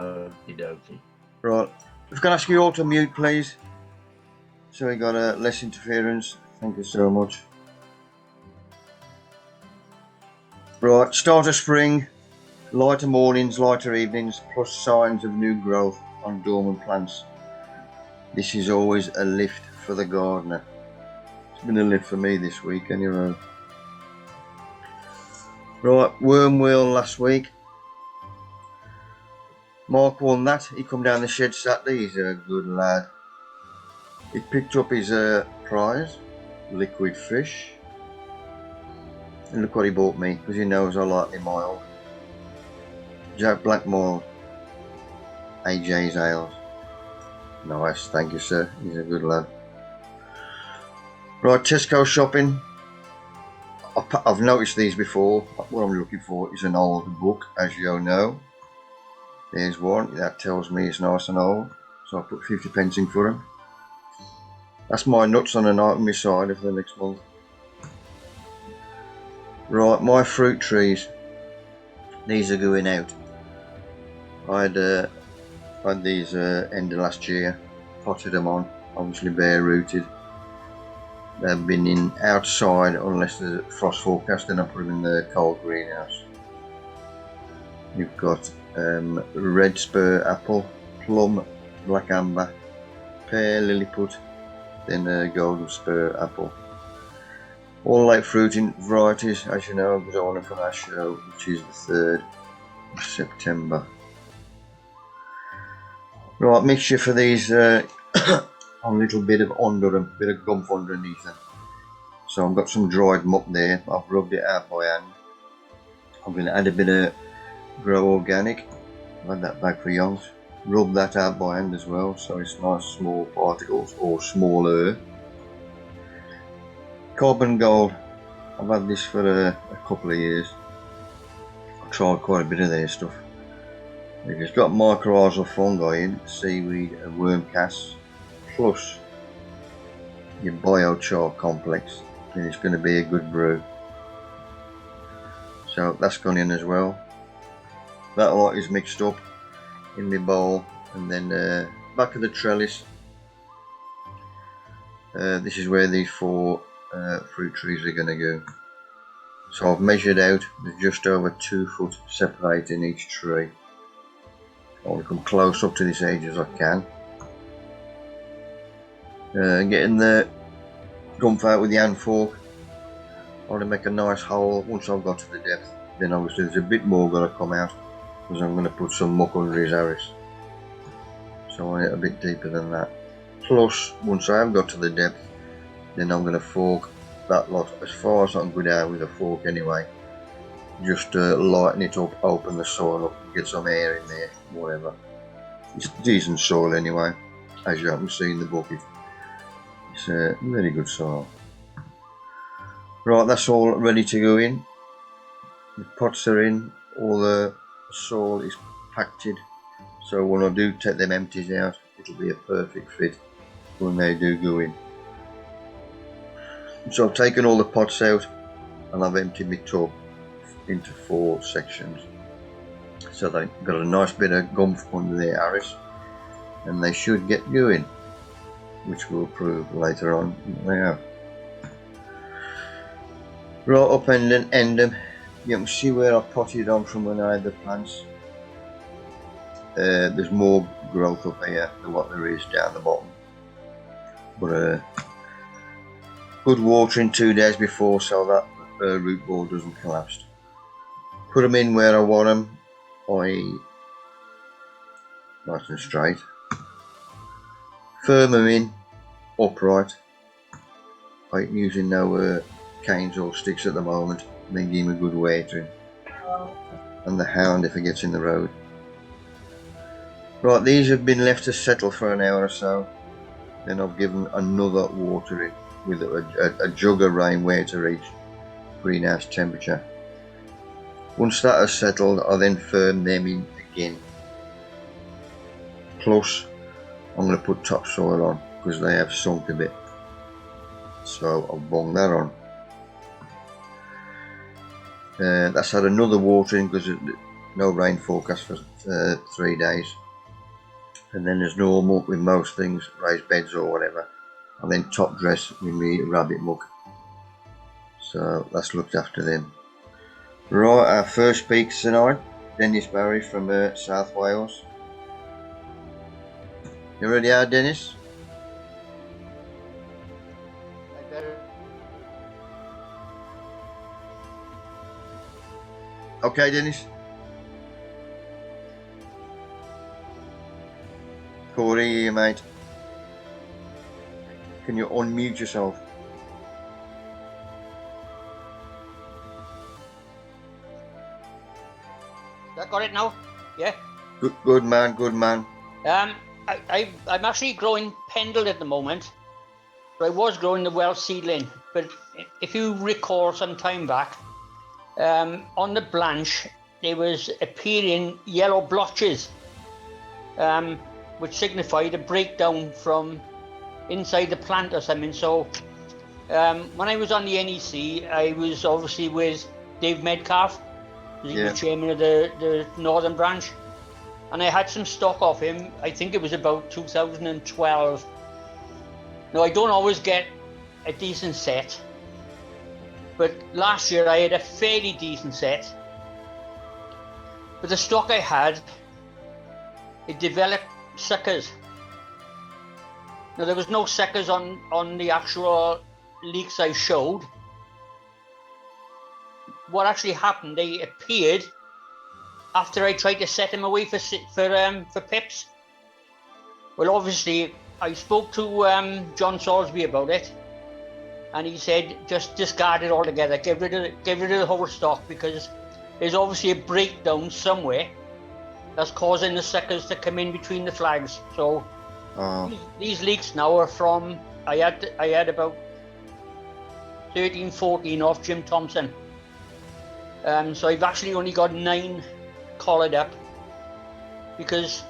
Okie dokie. Right, if I can ask you all to mute, please. So we got less interference. Thank you so much. Right, start of spring, lighter mornings, lighter evenings, plus signs of new growth on dormant plants. This is always a lift for the gardener. It's been a lift for me this week anyway. Right, worm wheel last week. Mark won that. He come down the shed Saturday. He's a good lad. He picked up his prize, liquid fish. And look what he bought me, because he knows I like the mild. Jack Black mild. AJ's ales. Nice, thank you sir. He's a good lad. Right, Tesco shopping. I've noticed these before. What I'm looking for is an old book, as you all know. There's one that tells me it's nice and old, so I put 50p in for him. That's my nuts on the night on my side for the next month. Right, my fruit trees. These are going out. I had these end of last year, potted them on, obviously bare rooted. They've been in outside unless there's a frost forecast, then I put them in the cold greenhouse. You've got red spur apple, plum, black amber, pear, lilliput, then golden spur apple. All late fruiting varieties, as you know, because I want them for our show, which is the 3rd of September. Right, mixture for these on a little bit of under them, bit of gump underneath them. So I've got some dried muck there. I've rubbed it out by hand. I'm going to add a bit of Grow Organic. I've had that bag for yonks. Rub that out by hand as well, so it's nice small particles or smaller. Carbon Gold. I've had this for a couple of years. I've tried quite a bit of their stuff. It's got mycorrhizal fungi in, seaweed and worm casts, plus your biochar complex, and it's going to be a good brew. So that's gone in as well. That lot is mixed up in my bowl, and then back of the trellis. This is where these 4 fruit trees are going to go. So I've measured out, there's just over 2 foot separating each tree. I want to come close up to this edge as I can. Getting the gump out with the hand fork. I want to make a nice hole once I've got to the depth. Then obviously there's a bit more got to come out, because I'm going to put some muck under his arris. So I want it a bit deeper than that. Plus, once I have got to the depth, then I'm going to fork that lot as far as I can go down with a fork anyway. Just lighten it up, open the soil up, get some air in there, whatever. It's decent soil anyway, as you can see in the bucket. It's a very good soil. Right, that's all ready to go in. The pots are in, all the soil is packed in, so when I do take them empties out, it'll be a perfect fit when they do go in. So I've taken all the pots out and I've emptied my tub into 4 sections. So they've got a nice bit of gump under their arris, and they should get going, which we'll prove later on. They have. Right up and end them. You can see where I potted on from when I had the plants. There's more growth up here than what there is down the bottom. But good watering 2 days before, so that root ball doesn't collapse. Put them in where I want them, nice and straight. Firm them in, upright. I ain't using no canes or sticks at the moment, and then give them a good watering. And the hound if it gets in the road. Right, these have been left to settle for an hour or so. Then I've given another watering with a jug of rainwater each, greenhouse temperature. Once that has settled, I then firm them in again. Plus, I'm going to put topsoil on because they have sunk a bit. So I'll bung that on. That's had another watering because no rain forecast for 3 days. And then as normal with most things, raised beds or whatever, and then top dress with me rabbit muck. So that's looked after them. Right, our first speaker tonight, Dennis Barry from South Wales. You ready out, Dennis? Okay, Dennis. Corey, mate. Can you unmute yourself? I got it now. Yeah. Good man, good man. I'm actually growing pendle at the moment. So I was growing the Welsh seedling, but if you recall some time back, on the branch there was appearing yellow blotches, which signified a breakdown from inside the plant or something. So when I was on the NEC, I was obviously with Dave Metcalf. He was chairman of the Northern branch, and I had some stock off him. I think it was about 2012. Now, I don't always get a decent set, but last year I had a fairly decent set. But the stock I had, it developed suckers. Now, there was no suckers on the actual leeks I showed. What actually happened, they appeared after I tried to set them away for pips. Well, obviously, I spoke to John Salisbury about it, and he said just discard it altogether, get rid of the whole stock, because there's obviously a breakdown somewhere that's causing the suckers to come in between the flags. So these leeks now are from, I had about 13, 14 off Jim Thompson. So I've actually only got 9 collared up, because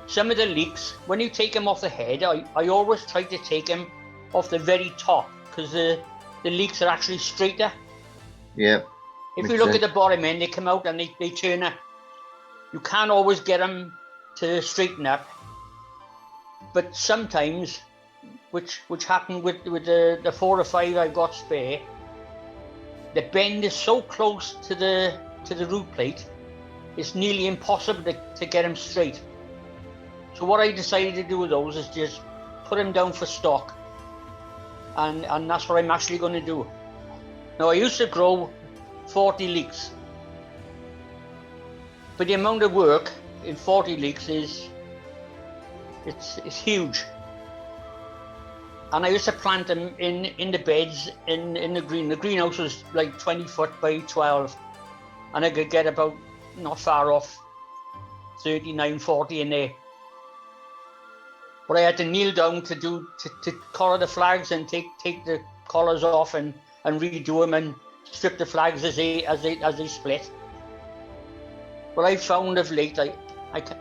some of the leeks, when you take them off the head, I always try to take them off the very top, because the leeks are actually straighter. Yeah. If you look at the bottom end, they come out and they turn up. You can't always get them to straighten up, but sometimes, which happened with the 4 or 5 I've got spare, the bend is so close to the root plate, it's nearly impossible to get them straight. So what I decided to do with those is just put them down for stock, and that's what I'm actually going to do. Now, I used to grow 40 leeks, but the amount of work in 40 leeks it's huge. And I used to plant them in the beds in the green. The greenhouse was like 20 foot by 12, and I could get about not far off 39, 40 in there. But I had to kneel down to collar the flags and take the collars off and redo them and strip the flags as they split. What I found of late,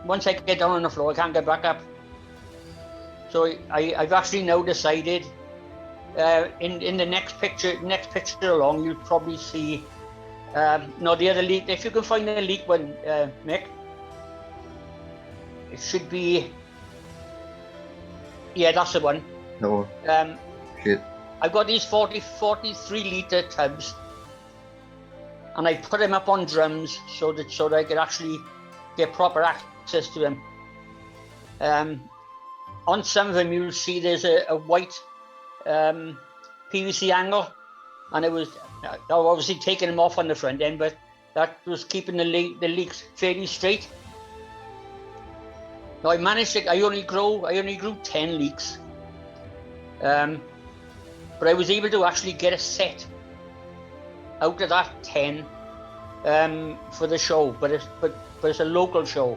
once I get down on the floor, I can't get back up. So I've actually now decided, in the next picture along, you'll probably see, no, the other leek. If you can find the leek one, Mick, it should be, yeah, that's the one. No. Shit. I've got these 43 litre tubs, and I put them up on drums so that I could actually get proper access to them. On some of them, you'll see there's a white PVC angle, and I was obviously taking them off on the front end, but that was keeping the leeks fairly straight. Now I only grew 10 leeks, but I was able to actually get a set out of that 10 for the show, but it's a local show.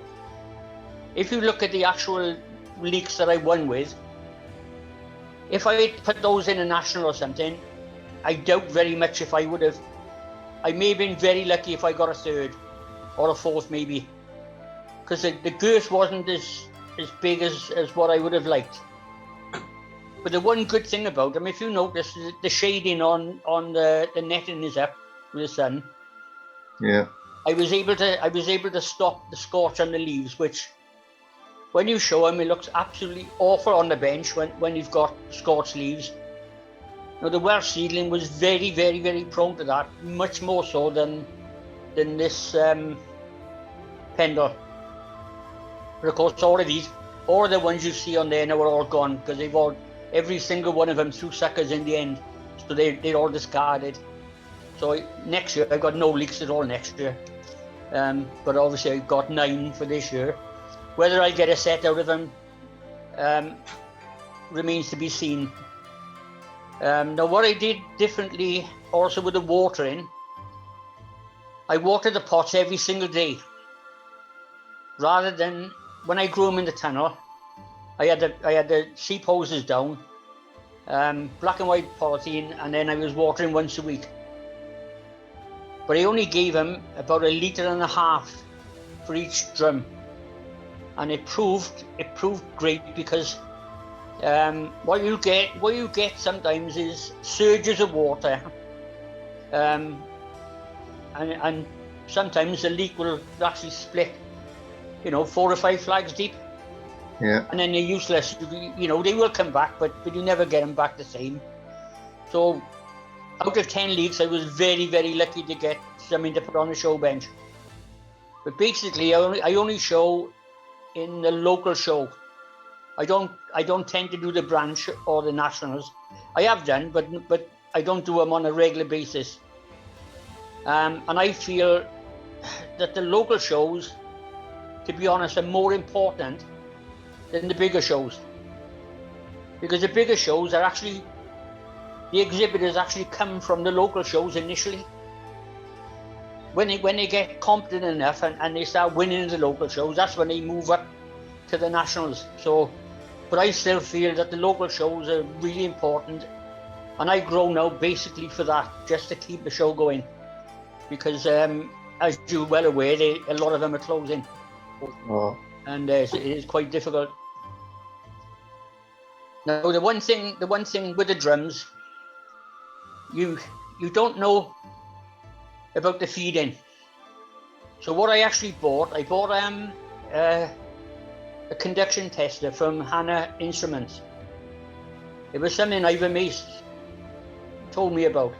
If you look at the actual leeks that I won with, if I had put those in a national or something, I doubt very much if I would have. I may have been very lucky if I got a 3rd or a 4th maybe, because the girth wasn't as big as what I would have liked. But the one good thing about them, if you notice, the shading on the netting is up with the sun. Yeah. I was able to stop the scorch on the leaves, which when you show them, it looks absolutely awful on the bench when you've got scorched leaves. Now the Welsh seedling was very, very, very prone to that, much more so than this pendle. But of course, all of the ones you see on there now are all gone because every single one of them threw suckers in the end, so they're all discarded. So next year I've got no leeks at all next year, but obviously I've got 9 for this year. Whether I get a set out of them remains to be seen. Now what I did differently also with the watering, I watered the pots every single day. Rather than when I grew them in the tunnel, I had the seep hoses down, black and white polythene, and then I was watering once a week. But I only gave them about 1.5 litres for each drum, and it proved great because what you get sometimes is surges of water, and sometimes the leek will actually split, 4 or 5 flags deep. Yeah. And then they're useless. They will come back, but you never get them back the same. So out of 10 leeks, I was very, very lucky to get something to put on the show bench. But basically, I only show in the local show. I don't tend to do the branch or the nationals. I have done, but I don't do them on a regular basis. And I feel that the local shows, to be honest, are more important than the bigger shows. Because the bigger shows are actually, the exhibitors actually come from the local shows initially. When they get competent enough and they start winning the local shows, that's when they move up to the nationals. So, but I still feel that the local shows are really important, and I grow now basically for that, just to keep the show going. Because as you're well aware, a lot of them are closing. Oh. And it is quite difficult. Now, the one thing with the drums, you don't know about the feeding. So what I actually bought, I bought a conduction tester from Hannah Instruments. It was something Ivan Mace told me about.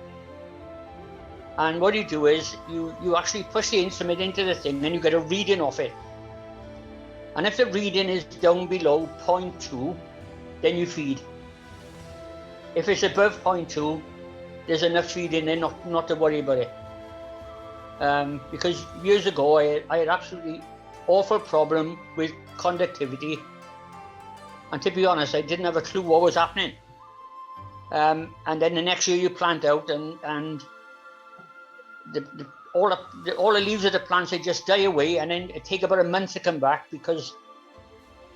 And what you do is you actually push the instrument into the thing, then you get a reading off it. And if the reading is down below 0.2, then you feed. If it's above 0.2, there's enough feed in there not to worry about it. Because years ago, I had absolutely awful problem with conductivity. And to be honest, I didn't have a clue what was happening. And then the next year you plant out and all the leaves of the plants, they just die away, and then it take about a month to come back, because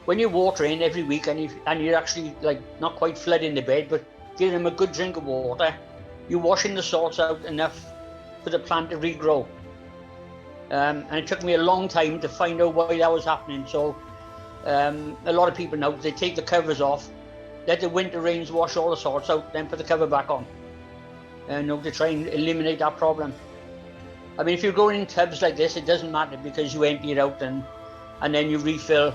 when you're watering every week and you're actually like not quite flooding the bed, but giving them a good drink of water, you're washing the salts out enough for the plant to regrow. And it took me a long time to find out why that was happening. So a lot of people now, they take the covers off, let the winter rains wash all the salts out, then put the cover back on, to try and eliminate that problem. I mean, if you're growing in tubs like this, it doesn't matter, because you empty it out and then you refill,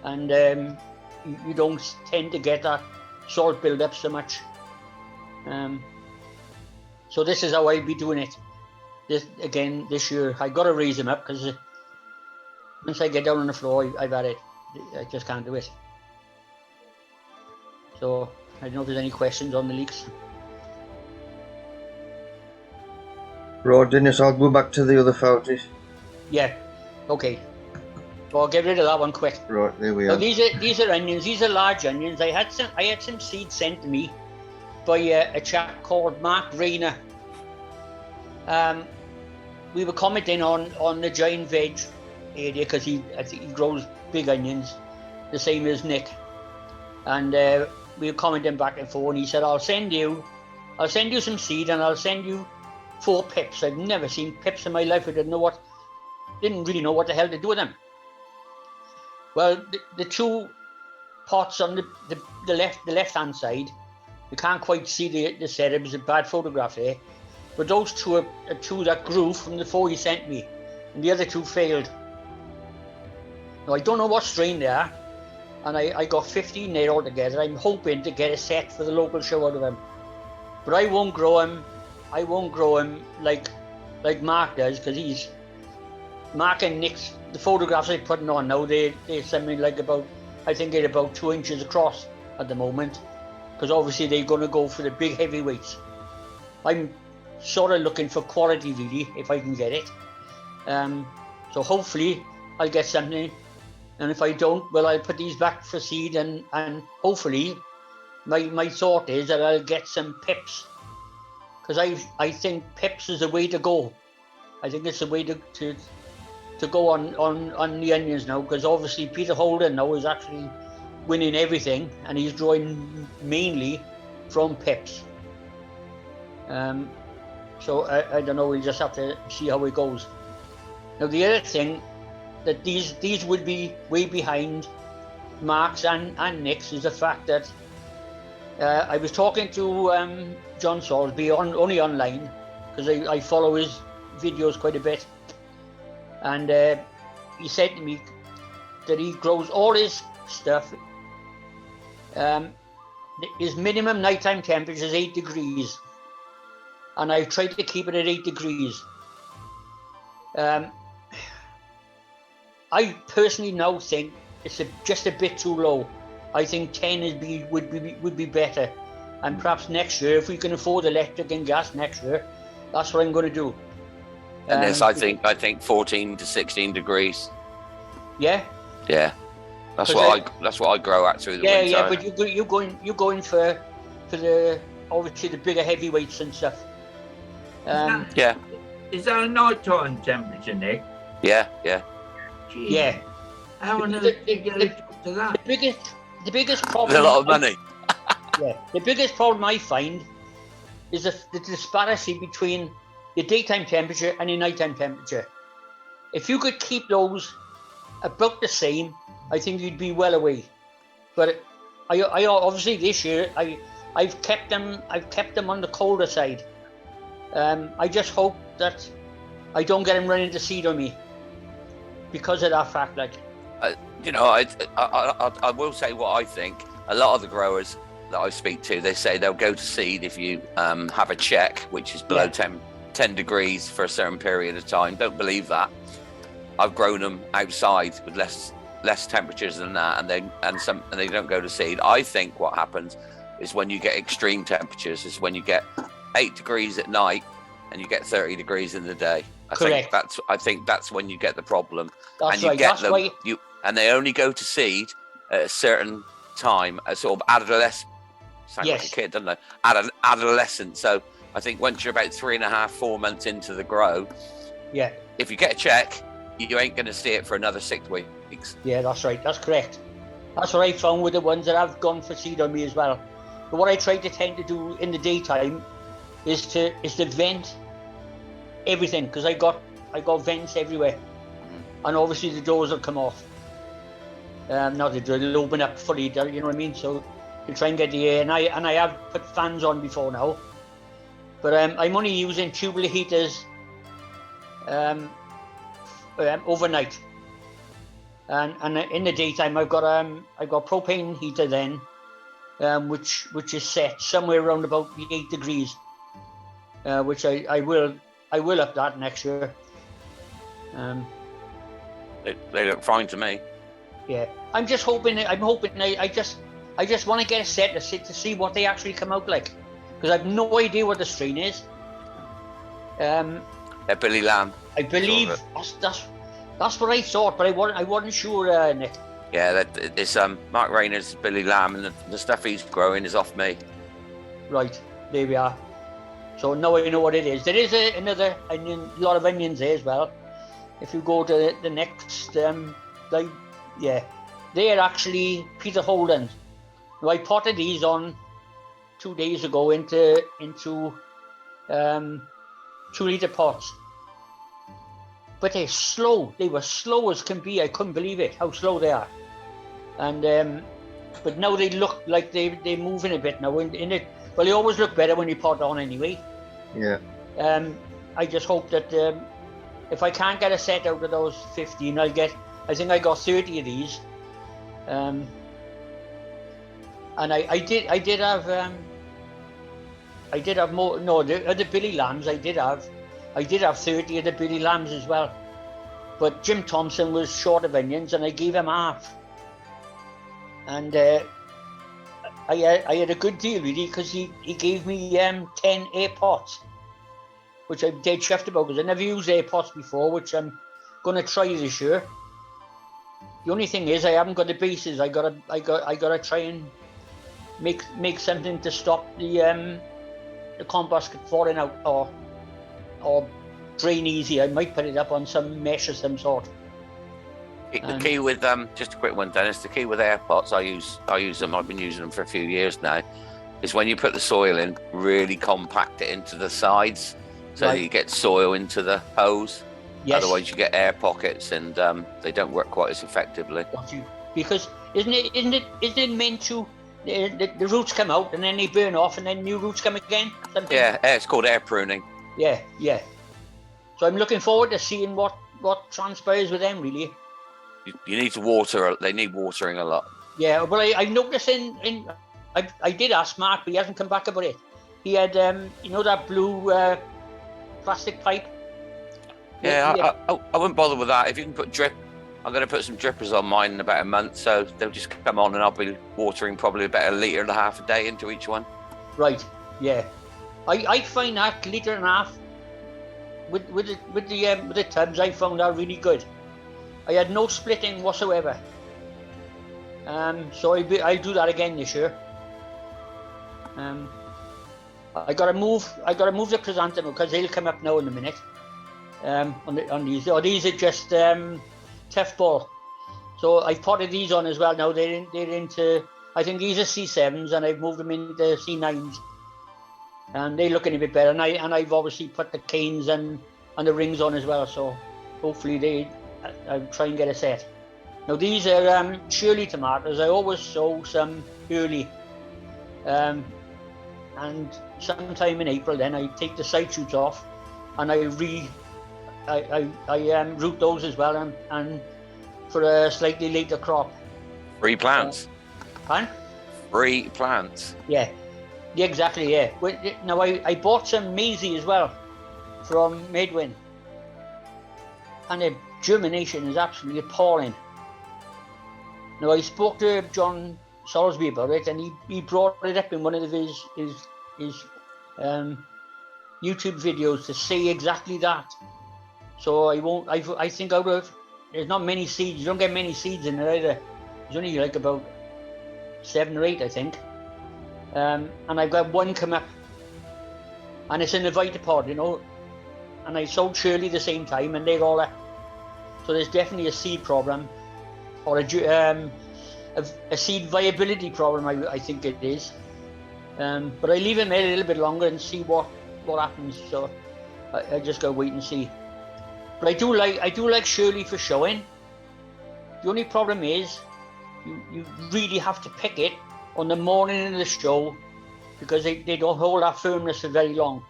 and you don't tend to get that salt build up so much. So this is how I'll be doing it. This year I got to raise them up, because once I get down on the floor, I've had it. I just can't do it. So I don't know if there's any questions on the leeks. Right, Dennis, I'll go back to the other photos. Yeah, okay. So I'll get rid of that one quick. Right, there we are. Now these are onions. These are large onions. I had some seeds sent to me by a chap called Mark Rayner. We were commenting on the giant veg area, because I think he grows big onions, the same as Nick. And we were commenting back and forth, and he said, I'll send you some seed, and I'll send you 4 pips. I've never seen pips in my life. I didn't really know what the hell to do with them. Well, the 2 pots on the left hand side, you can't quite see the setup. It's a bad photograph there, but those 2 are 2 that grew from the 4 he sent me. and the other 2 failed. Now I don't know what strain they are, and I got 15 there altogether. I'm hoping to get a set for the local show out of them, but I won't grow them. I won't grow them like Mark does, because Mark and Nick's, the photographs they're putting on now, they're something like about, I think they're about 2 inches across at the moment, because obviously they're going to go for the big heavyweights. I'm sort of looking for quality really, if I can get it. So hopefully I'll get something, and if I don't, well, I'll put these back for seed, and hopefully my thought is that I'll get some pips, because I think pips is the way to go. I think it's the way to go on the onions now, because obviously Peter Holden now is actually winning everything, and he's drawing mainly from pips. So I don't know, we'll just have to see how it goes. Now the other thing, that these would be way behind Mark's and Nick's, is the fact that I was talking to John Salisbury only online, because I follow his videos quite a bit, and he said to me that he grows all his stuff. His minimum nighttime temperature is 8 degrees, and I tried to keep it at 8 degrees. I personally now think it's just a bit too low. I think 10 would be better, and perhaps next year, if we can afford electric and gas next year, that's what I'm going to do. And this, I think 14 to 16 degrees. Yeah. Yeah, that's what I grow at through the winter. Yeah, but you're going for the, obviously the bigger heavyweights and stuff. Yeah. Is that a nighttime temperature, Nick? Yeah. Jeez. Yeah. How on earth do you get it up to that? The biggest problem. There's a lot of money. Yeah. The biggest problem I find is the disparity between your daytime temperature and your nighttime temperature. If you could keep those about the same, I think you'd be well away. But I obviously this year I've kept them on the colder side. I just hope that I don't get them running to seed on me because of that fact. Like, I will say what I think. A lot of the growers that I speak to, they say they'll go to seed if you have a check, which is below 10 degrees for a certain period of time. Don't believe that. I've grown them outside with less temperatures than that, and they don't go to seed. I think what happens is when you get extreme temperatures is when you get 8 degrees at night and you get 30 degrees in the day. I think that's when you get the problem. That's and you right. get That's them, why. And they only go to seed at a certain time, a sort of adolescent. Sound like a kid, doesn't it? Adolescent. So I think once you're about 3.5, 4 months into the grow, if you get a check, you ain't going to see it for another 6 weeks. Yeah, that's right. That's correct. That's what I found with the ones that have gone for seed on me as well. But what I try to tend to do in the daytime is to vent everything, because I got vents everywhere, and obviously the doors will come off. Not the door, they'll open up fully. You know what I mean? So you try and get the air, and I have put fans on before now, but I'm only using tubular heaters overnight, and in the daytime I've got propane heater then, which is set somewhere around about the 8 degrees, which I will up that next year. They look fine to me. Yeah, I'm hoping. I just want to get a set to see what they actually come out like, because I have no idea what the strain is. They're Billy Lamb. I believe that's what I thought, but I wasn't sure, Nick. Yeah, it's Mark Rayner's Billy Lamb, and the stuff he's growing is off me. Right, there we are. So now I know what it is. There is another onion, a lot of onions there as well. If you go to the next, they're actually Peter Holden's. Now I potted these on 2 days ago into 2-litre pots. But they're slow. They were slow as can be. I couldn't believe it, how slow they are. And but now they look like they're moving a bit now. In it, well, they always look better when you pot on anyway. Yeah. I just hope that if I can't get a set out of those 15, I think I got 30 of these. And I did have more. No, the Billy Lambs I did have 30 of the Billy Lambs as well. But Jim Thompson was short of onions, and I gave him half. And I had a good deal really, because he gave me 10 air pots, which I'm dead chuffed about, because I never used air pots before, which I'm going to try this year. The only thing is I haven't got the bases. I gotta try and make something to stop the compost falling out or drain easy. I might put it up on some mesh of some sort. The key with just a quick one, Dennis. The key with air pots, I use them. I've been using them for a few years now. Is when you put the soil in, really compact it into the sides, so that you get soil into the hose. Yes. Otherwise, you get air pockets, and they don't work quite as effectively. Because isn't it meant to? The roots come out and then they burn off, and then new roots come again. Something? Yeah, it's called air pruning. Yeah. So I'm looking forward to seeing what transpires with them. Really. You need to water. They need watering a lot. Yeah, well, I noticed I did ask Mark, but he hasn't come back about it. He had that blue plastic pipe. Yeah, I wouldn't bother with that. If you can put drip, I'm going to put some drippers on mine in about a month, so they'll just come on, and I'll be watering probably about 1.5 litres a day into each one. Right. Yeah. I find that 1.5 litres with the tubs, I found that really good. I had no splitting whatsoever. So I'll do that again this year. I gotta move the chrysanthemum, because they'll come up now in a minute. On these, these are just tough ball. So I've potted these on as well now. They're into, I think these are C7s, and I've moved them into C9s, and they're looking a bit better. And I've obviously put the canes and the rings on as well. So hopefully I'll try and get a set. Now these are Shirley tomatoes. I always sow some early, and sometime in April then I take the side shoots off, and I root those as well, and for a slightly later crop. Free plants. Huh? Free plants. Yeah, exactly. Yeah. Now I bought some maisie as well from Medwin, and the germination is absolutely appalling. Now I spoke to John Salisbury about it, and he brought it up in one of his YouTube videos to say exactly that. So I think there's not many seeds. You don't get many seeds in it either. There's only like about 7 or 8, I think. And I've got one come up, and it's in the Vitapod, and I sold Shirley the same time, and they're all up. So there's definitely a seed problem, or a seed viability problem, I think it is. But I leave them there a little bit longer and see what happens. So I just gotta wait and see. But I do like Shirley for showing. The only problem is you really have to pick it on the morning of the show, because they don't hold that firmness for very long.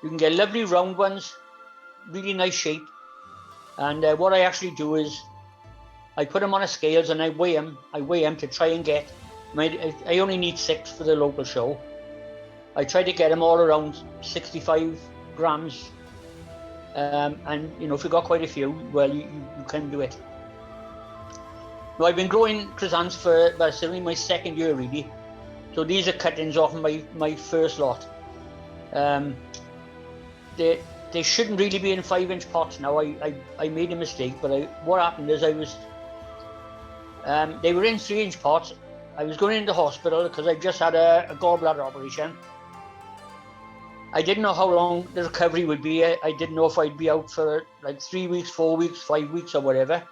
You can get lovely round ones, really nice shape. And what I actually do is I put them on a scales and I weigh them to try and get. I only need 6 for the local show. I try to get them all around 65 grams. And if you've got quite a few, well, you can do it. Now, I've been growing croissants for, it's only my 2nd year really. So these are cuttings off my first lot. They shouldn't really be in 5-inch pots now. I made a mistake, but what happened is they were in 3-inch pots. I was going into hospital because I just had a gallbladder operation. I didn't know how long the recovery would be. I didn't know if I'd be out for like 3 weeks, 4 weeks, 5 weeks or whatever.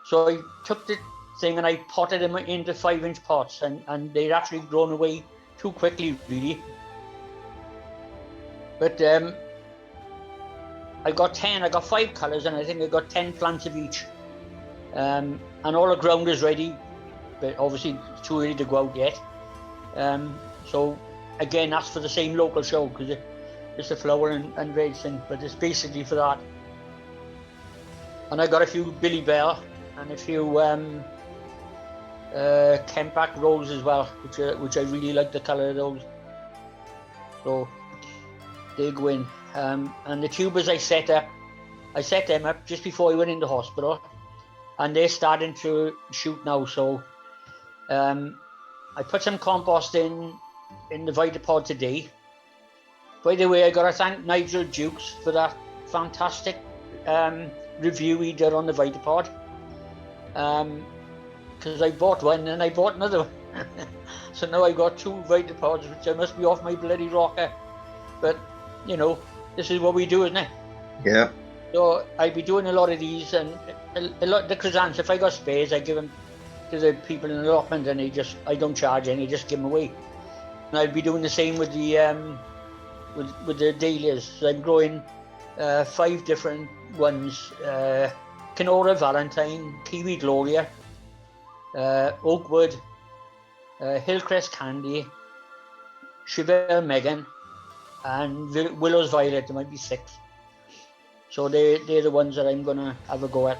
So I took the thing and I potted them into 5-inch pots, and they'd actually grown away too quickly really. But I got 5 colours, and I think I got 10 plants of each. And all the ground is ready, but obviously it's too early to go out yet. So again, that's for the same local show, because just a flower and veg thing, but it's basically for that. And I got a few Billy Bell and a few Kempak rolls as well, which I really like the colour of those. So they go in. And the tubers I set them up just before I went into hospital, and they're starting to shoot now. So I put some compost in the Vitapod today. By the way, I got to thank Nigel Dukes for that fantastic review he did on the Vitapod. Because I bought one and I bought another one. So now I got 2 Vitapods, which I must be off my bloody rocker. But, you know, this is what we do, isn't it? Yeah. So I'll be doing a lot of these, and a lot the croissants. If I got spares, I give them to the people in the allotment, and I don't charge any, just give them away. And I'll be doing the same with the with the dahlias. So I'm growing 5 different ones: Canora Valentine, Kiwi Gloria, Oakwood, Hillcrest Candy, Chevelle Megan, and Willow's Violet. There might be 6. So they're the ones that I'm gonna have a go at.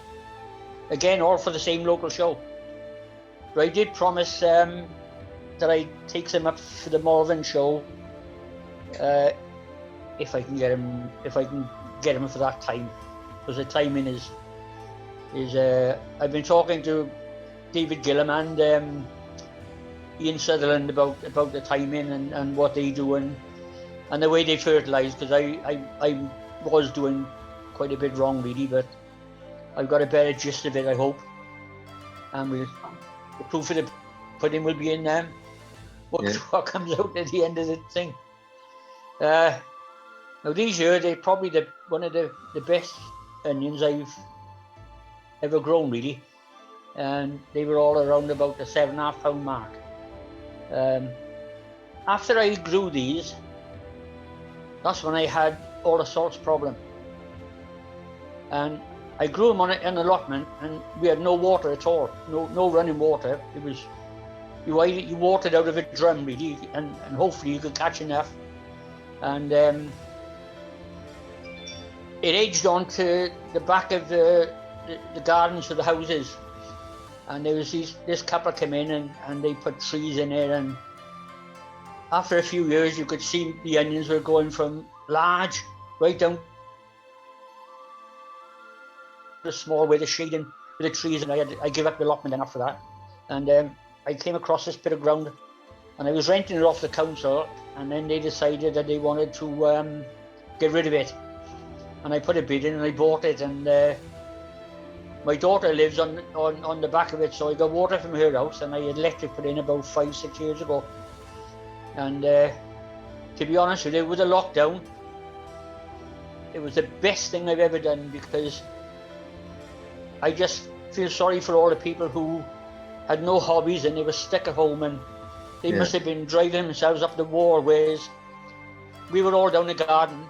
Again, all for the same local show. But I did promise that I'd take them up for the Malvern show if I can get them for that time, because the timing is I've been talking to David Gillam and Ian Sutherland about the timing and what they do and the way they fertilise, because I was doing quite a bit wrong really, but I've got a better gist of it, I hope. And the proof of the pudding will be in what comes out at the end of the thing. Now these year they're probably one of the best onions I've ever grown really, and they were all around about the £7.5 mark. After I grew these, that's when I had all the salts problem, and I grew them on an allotment, and we had no water at all, no running water. It was you watered out of a drum really, and hopefully you could catch enough. And it edged onto the back of the gardens of the houses, and there was this couple came in and they put trees in there, and after a few years you could see the onions were going from large right down to small with the shading with the trees, and I gave up the allotment then after that. And I came across this bit of ground, and I was renting it off the council, and then they decided that they wanted to get rid of it, and I put a bid in and I bought it. And my daughter lives on the back of it, so I got water from her house, and I had electric put in about 5-6 years ago. And to be honest with you, with the lockdown, it was the best thing I've ever done, because I just feel sorry for all the people who had no hobbies and they were stuck at home, and they must have been driving themselves up the wall, whereas we were all down the garden,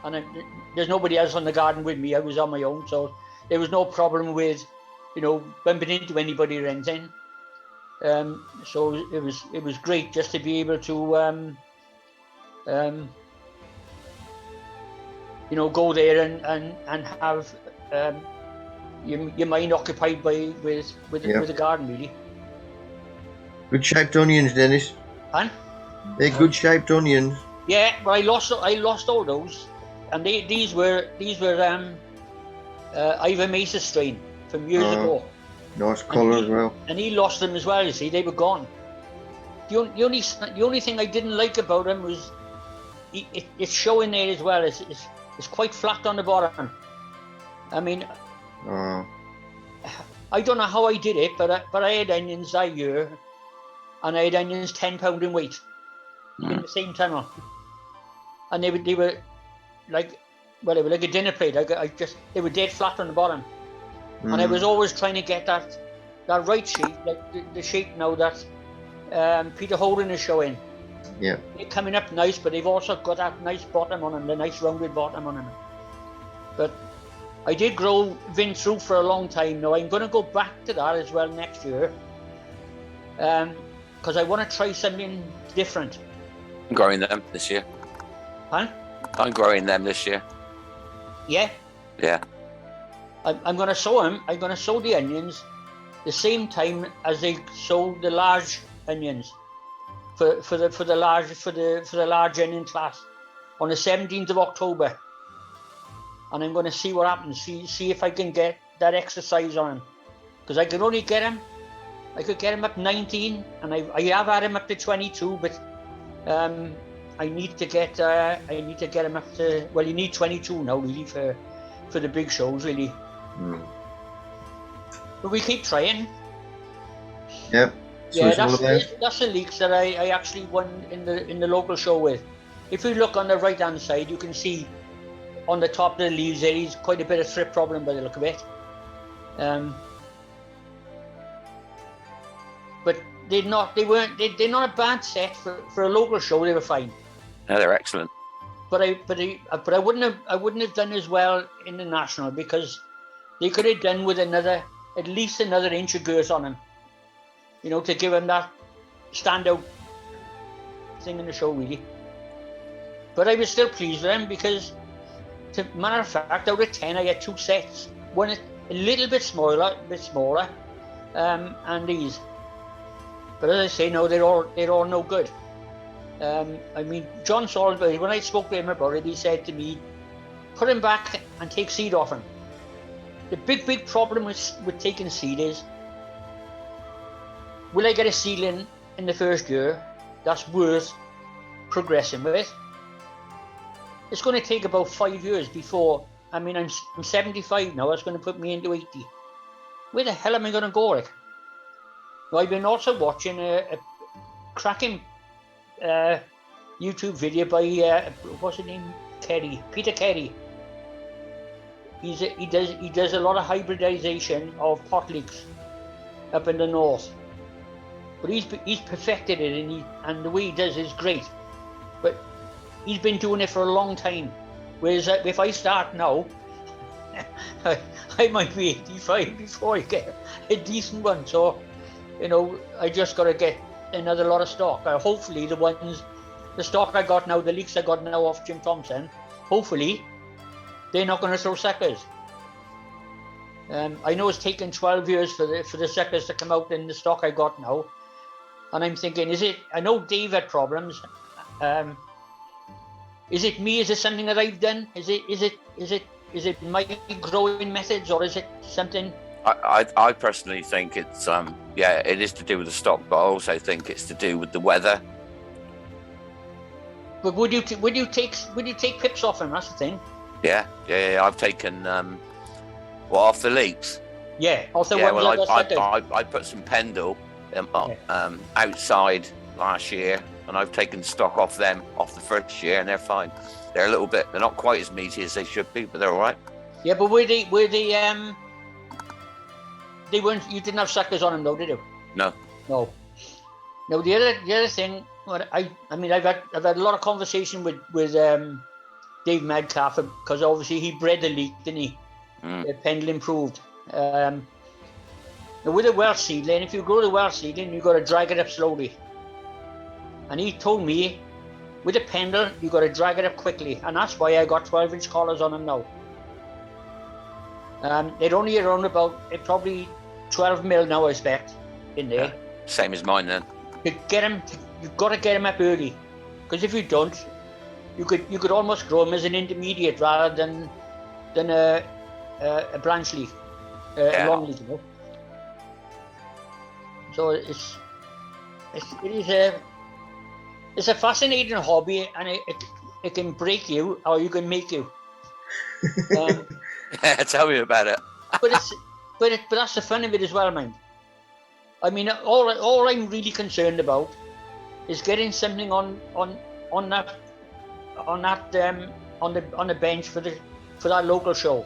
and there's nobody else on the garden with me. I was on my own, so there was no problem with, bumping into anybody or anything. So it was great just to be able to go there and have your mind occupied with the garden really. Good shaped onions, Dennis. Huh? They're good shaped onions. Yeah, but I lost all those, and these were Ivor Mesa strain from years ago. Nice colour as well. And he lost them as well. You see, they were gone. The only thing I didn't like about them was it's showing there as well. It's quite flat on the bottom. I mean, I don't know how I did it, but I had onions that year, and I had onions 10 pound in weight in the same tunnel, and they were like, well, they were like a dinner plate. They were dead flat on the bottom, and I was always trying to get that right shape, like the shape now that Peter Holden is showing. Yeah, they're coming up nice, but they've also got that nice bottom on them, the nice rounded bottom on them. But I did grow Vince Root for a long time now. I'm going to go back to that as well next year, because I want to try something different. I'm growing them this year. Huh? I'm growing them this year. Yeah, Yeah. I'm going to sow them. I'm going to sow the onions the same time as they sow the large onions for the large onion class on the 17th of October. And I'm going to see what happens. See if I can get that exercise on them, because I could only get them. I could get him up 19, and I have had him up to 22, but I need to get him up to, well, you need 22 now really for the big shows really. But we keep trying. Yep. So Yeah, it's all about. that's the leeks that I actually won in the local show with. If you look on the right hand side, you can see on the top of the leaves there is quite a bit of thrip problem by the look of it. But they're not a bad set for a local show. They were fine. No, they're excellent. But I wouldn't have done as well in the national, because they could have done with at least another inch of girth on them, you know, to give them that standout thing in the show really. But I was still pleased with them, because, to matter of fact, out of 10 I had 2 sets, one a little bit smaller, and these. But as I say, no, they're all no good. I mean, John Salisbury, when I spoke to him about it, he said to me, put him back and take seed off him. The big problem with taking seed is, will I get a seedling in the first year that's worth progressing with? It's going to take about 5 years before, I mean, I'm 75 now, that's going to put me into 80. Where the hell am I going to go, like? Well, I've been also watching a cracking YouTube video by what's his name? Peter Carey. He does a lot of hybridization of pot leeks up in the north. But he's perfected it, and the way he does is great. But he's been doing it for a long time. Whereas if I start now, I might be 85 before I get a decent one. So, you know, I just got to get another lot of stock. Hopefully the stock I got now, the leeks I got now off Jim Thompson, hopefully they're not going to throw suckers. I know it's taken 12 years for the suckers to come out in the stock I got now. And I'm thinking, I know Dave had problems. Is it me? Is it something that I've done? Is it my growing methods, or is it something? I personally think it's it is to do with the stock, but I also think it's to do with the weather. But would you take pips off him? That's the thing. Yeah. I've taken off the leeks. Yeah, off the yeah. ones Well, I put some Pendle outside last year, and I've taken stock off them off the first year, and they're fine. They're not quite as meaty as they should be, but they're all right. Yeah, but were they weren't. You didn't have suckers on them though, did you? No. No. Now the other thing, I mean, I've had a lot of conversation with Dave Metcalf, because obviously he bred the leek, didn't he? Pendle improved. Now with a Welsh seedling, if you grow the Welsh seedling, you've got to drag it up slowly. And he told me, with a Pendle, you've got to drag it up quickly, and that's why I got 12-inch collars on them now. They're only around probably 12 mil now, I expect, in there. Yeah, same as mine then. You've got to get them up early, because if you don't, you could almost grow them as an intermediate rather than a branch leaf, a long leaf, you know. So it's a fascinating hobby, and it can break you or you can make you. Tell me about it. but that's the fun of it as well, man. I mean, all I'm really concerned about is getting something on the bench for that local show.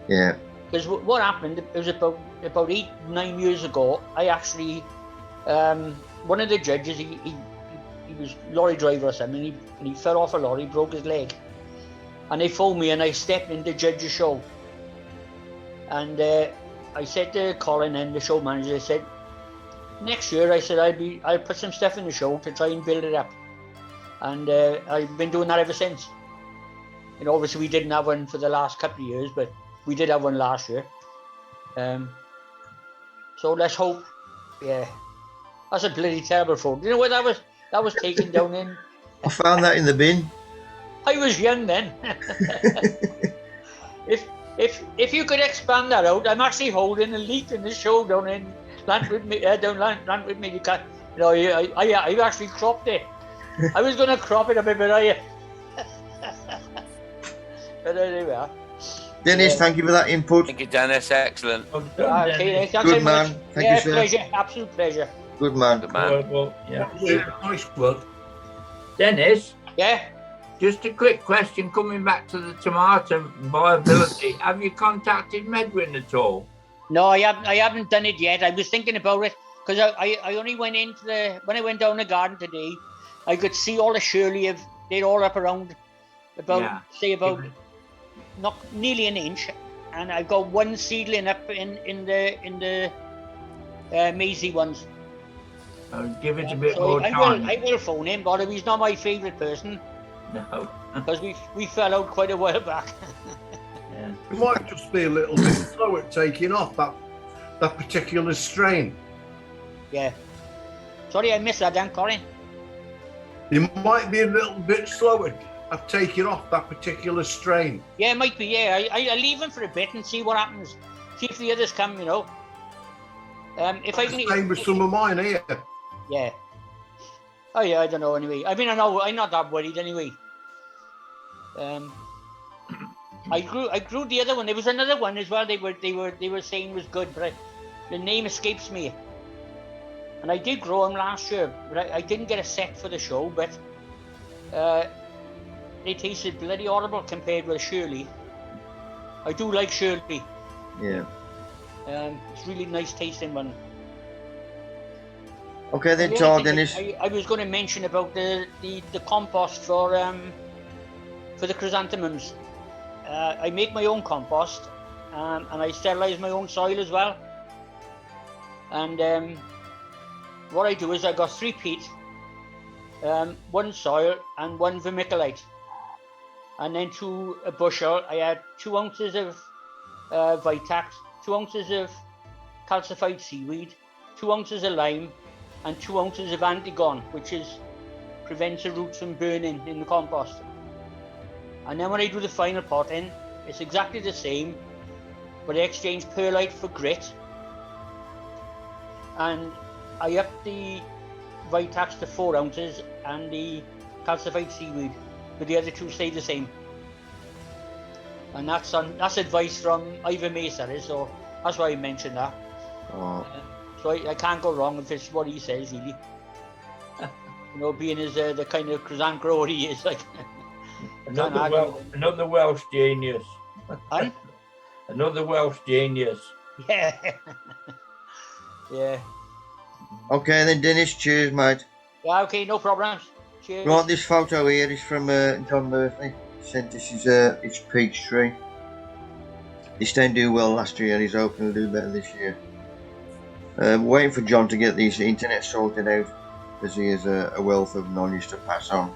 Yeah. Because what happened, it was about 8-9 years ago. I actually, one of the judges, he was lorry driver or something, and he fell off a lorry, broke his leg, and they phoned me, and I stepped in to judge the show. And I said to Colin and the show manager, I said, next year, I said, I'll put some stuff in the show to try and build it up. And I've been doing that ever since. And obviously we didn't have one for the last couple of years, but we did have one last year. So let's hope. Yeah, that's a bloody terrible phone. You know what that was taken down in? I found that in the bin. I was young then. if you could expand that out, I'm actually holding a leek in the show down in Lantwood Mead. You can't, you know, I actually cropped it. I was going to crop it a bit, but but there we are. Dennis, thank you for that input. Thank you, Dennis. Excellent. Okay, thanks Good very man. much. Thank you, sir. Pleasure, absolute pleasure. Good man. Good man. Well, yeah. Nice work. Dennis, Yeah. just a quick question coming back to the tomato viability. Have you contacted Medwin at all? No, I haven't done it yet. I was thinking about it because I only went into when I went down the garden today, I could see all the Shirley they're all up around about not nearly an inch, and I've got one seedling up in the Maisie ones. I'll give it a bit So more time. I will phone him, but he's not my favourite person No. because we fell out quite a while back. Yeah. It might just be a little bit slow at taking off that particular strain. Yeah. Sorry, I missed that, Dan Colin. You might be a little bit slow at taking off that particular strain. Yeah, it might be. Yeah, I leave him for a bit and see what happens. See if the others come. You know. If I can. Same with some of mine here. Yeah. Oh yeah, I don't know anyway. I mean, I'm not that worried anyway. I grew the other one. There was another one as well. They were saying was good, but the name escapes me. And I did grow them last year, but I didn't get a set for the show. But they tasted bloody horrible compared with Shirley. I do like Shirley. Yeah. It's really nice tasting one. Okay then, The Todd, only thing Dennis. I was going to mention about the compost for the chrysanthemums. I make my own compost, and I sterilise my own soil as well. And what I do is I got 3 peat, 1 soil, and 1 vermiculite. And then to a bushel, I had 2 ounces of Vitax, 2 ounces of calcified seaweed, 2 ounces of lime, and 2 ounces of Antigon, which prevents the roots from burning in the compost. And then when I do the final potting, it's exactly the same, but I exchange perlite for grit, and I up the Vitax to 4 ounces and the calcified seaweed, but the other 2 stay the same. And that's advice from Ivan Mason, so that's why I mentioned that. Oh. So I can't go wrong if it's what he says, really. You know, being as the kind of chrysanthemum grower he is, like. Another Welsh genius. Huh? Another Welsh genius. Yeah. Yeah. Okay then, Dennis. Cheers, mate. Yeah, okay, no problems. Cheers. Right, this photo here is from John Murphy. He sent us his peach tree. This didn't do well last year. He's hoping to do better this year. Waiting for John to get these internet sorted out, as he has a wealth of knowledge to pass on,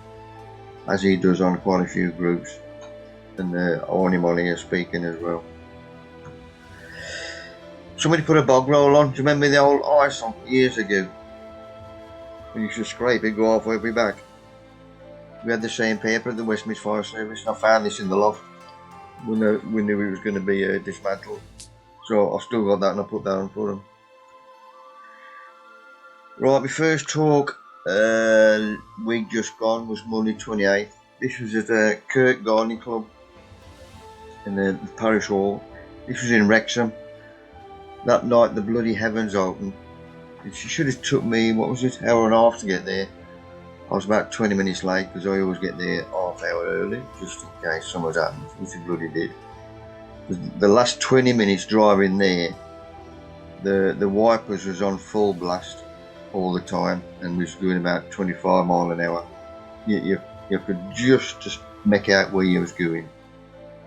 as he does on quite a few groups. And I want him on here speaking as well. Somebody put a bog roll on. Do you remember the old ice on years ago? When you used to scrape it, go halfway back. We had the same paper at the Westmeath Fire Service. I found this in the loft. We knew it was going to be dismantled. So I've still got that, and I put that on for them. Right, my first talk week just gone was Monday 28th. This was at Kirk Gardening Club in the parish hall. This was in Wrexham. That night the bloody heavens opened. She should have took me, what was it, hour and a half to get there. I was about 20 minutes late because I always get there half hour early just in case something's happened, which it bloody did. The last 20 minutes driving there, the wipers was on full blast all the time and was going about 25 miles an hour. You could just make out where you was going.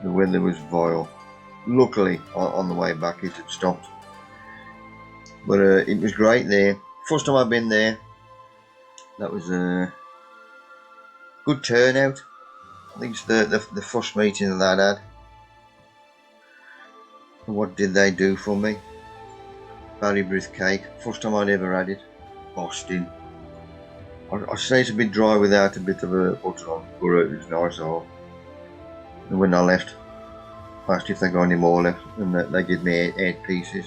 The weather was vile. Luckily on the way back it had stopped. But it was great there. First time I've been there. That was a good turnout. I think it's the first meeting that I had. And what did they do for me? Barley-breath cake. First time I'd ever had it. Boston. I say it's a bit dry without a bit of a butter on, but it was nice. And when I left, I asked if they got any more left, and they gave me 8 pieces.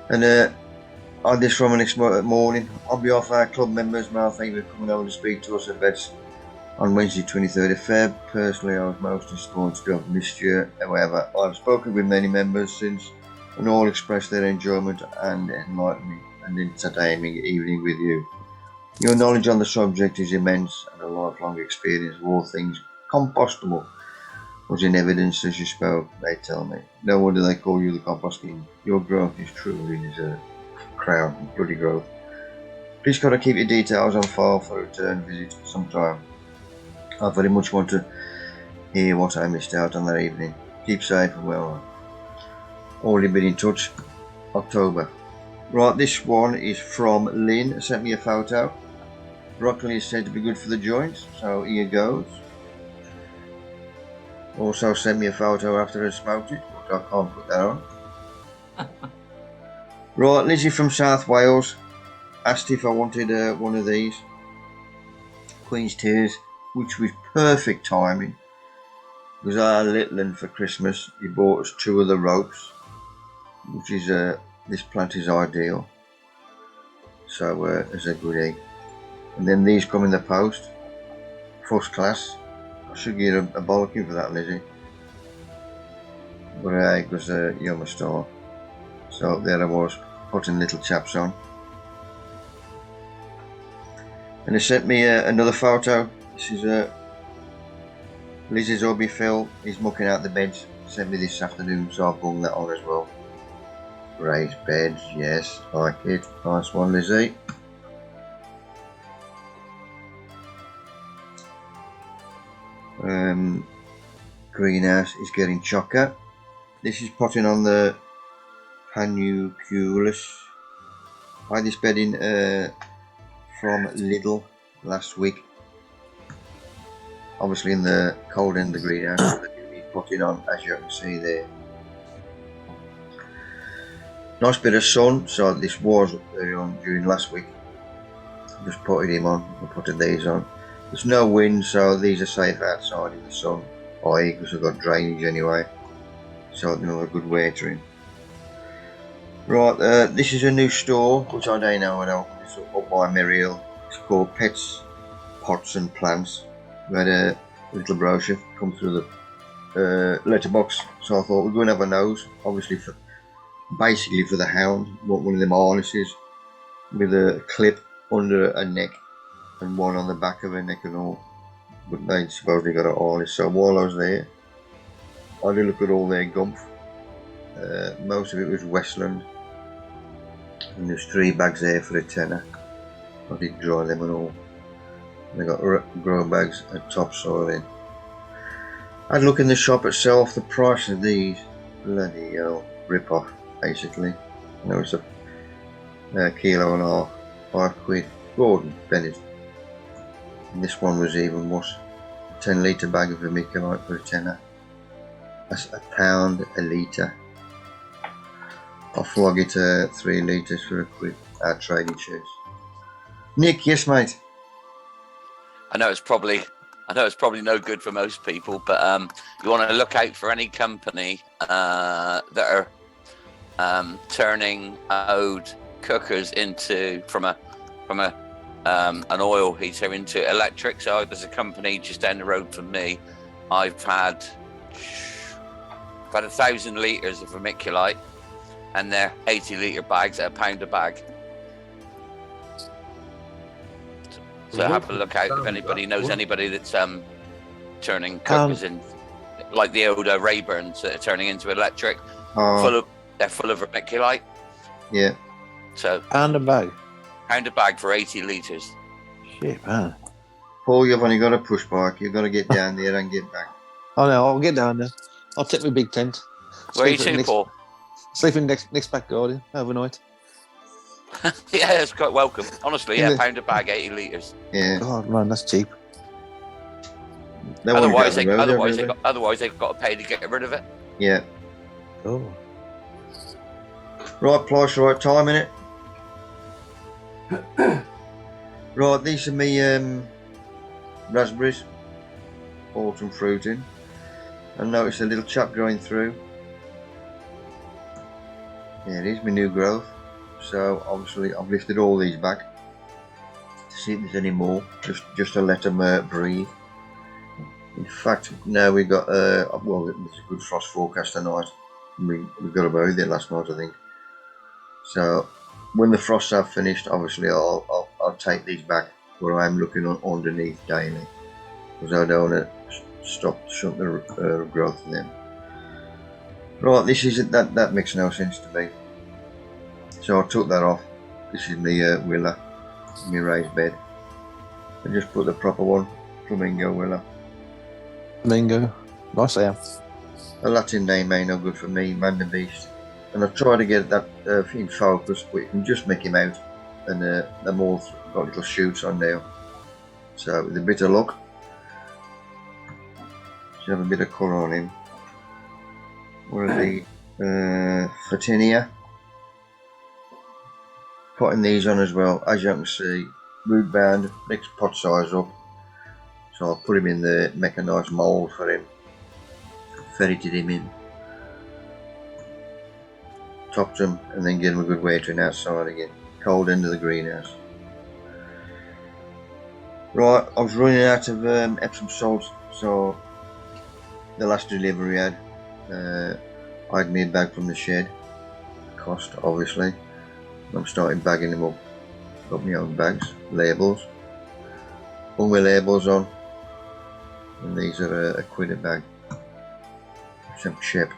And I had this from the next morning. On behalf of our club members, may I thank you for coming over to speak to us at Vets on Wednesday 23rd of Feb. Personally, I was most disappointed to have missed you. However, I've spoken with many members since, and all expressed their enjoyment and enlightening and entertaining evening with you. Your knowledge on the subject is immense, and a lifelong experience of all things compostable was in evidence as you spoke, they tell me. No wonder they call you the compost king. Your growth is truly a crown of bloody growth. Please gotta keep your details on file for a return visit sometime. I very much want to hear what I missed out on that evening. Keep safe and well. Only been in touch. October. Right, this one is from Lynn. Sent me a photo. Broccoli is said to be good for the joints, so here goes. Also sent me a photo after I smoked it, but I can't put that on. Right, Lizzie from South Wales asked if I wanted one of these Queen's Tears, which was perfect timing because our little one for Christmas, he bought us 2 of the ropes, which is this plant is ideal, so it's a goodie. And then these come in the post, first class. I should get a bollocking for that, Lizzie, but it was you're my star. So there I was, putting little chaps on. And they sent me another photo. This is Lizzie's hubby Phil. He's mucking out the beds. Sent me this afternoon, so I bung that on as well. Raised beds, yes, like it. Nice one, Lizzie. Greenhouse is getting chocker. This is potting on the Panuculus. I had this bed in from Lidl last week. Obviously in the cold end of the greenhouse, he's potting on, as you can see there. Nice bit of sun, so this was on during last week. Just potted him on, I potted these on. There's no wind, so these are safe outside in the sun, i.e. because I've got drainage anyway, so another good watering. Right, this is a new store, which I don't know, it's up by Merrill. It's called Pets, Pots and Plants. We had a little brochure come through the letterbox, so I thought we'd go and have a nose, obviously basically for the hound. One of them harnesses with a clip under a neck and one on the back of her neck and all, but they supposedly got a harness. So while I was there, I had a look at all their gump. Most of it was Westland, and there's 3 bags there for a tenner. I did dry them and all. They got grow bags and topsoil in. I had a look in the shop itself. The price of these, bloody hell, rip off basically. You know, it's a kilo and a half, £5. Gordon Bennett. And this one was even worse. A 10 litre bag of vermiculite for a tenner. That's £1 a litre. I'll flog it 3 litres for £1. Our trading shares. Nick, yes mate. I know it's probably no good for most people, but you want to look out for any company that are turning old cookers from an oil heater into electric. So there's a company just down the road from me. I've had 1,000 litres of vermiculite, and they're 80 litre bags at £1 a bag. So have a look out if anybody knows anybody that's turning cookers in, like the old Rayburns that are turning into electric. They're full of vermiculite. Yeah. So £1 a bag. £1 a bag for 80 litres. Shit, man. Paul, you've only got a push bike. You've got to get down there and get back. Oh no, I'll get down there. I'll take my big tent. Where are you to, Paul? Sleeping next back garden overnight. Yeah, it's quite welcome. Honestly, yeah, Yeah. pound a bag, 80 litres. Yeah. God, man, that's cheap. They want to Otherwise, go the road, really. otherwise they've got to pay to get rid of it. Yeah. Oh. Right place, right time, innit? Right, these are me raspberries, autumn fruiting. I noticed a little chap going through. Yeah, it is my new growth. So obviously I've lifted all these back to see if there's any more, just to let them breathe. In fact, now we got well, there's a good frost forecast tonight. We got about it last night, I think. So when the frosts have finished, obviously I'll take these back where I'm looking underneath daily, because I don't want to shut the growth of them. Right, this is that makes no sense to me. So I took that off. This is my willow, my raised bed. I just put the proper one, flamingo willow. Flamingo. Nice, Sam. A Latin name ain't no good for me, man the beast. And I try to get that in focus, but you can just make him out. And them all got little shoots on now. So with a bit of luck, should have a bit of colour on him. What are the Fatinia? Putting these on as well. As you can see, root bound, next pot size up. So I'll put him in there, make a nice mould for him. Ferreted him in. Topped him, and then get him a good watering outside again. Cold end of the greenhouse. Right, I was running out of Epsom salts, so the last delivery I had me a bag from the shed. Cost, obviously. I'm starting bagging them up. Got my own bags, labels. Put my labels on, and these are a quid a bag. Some ship.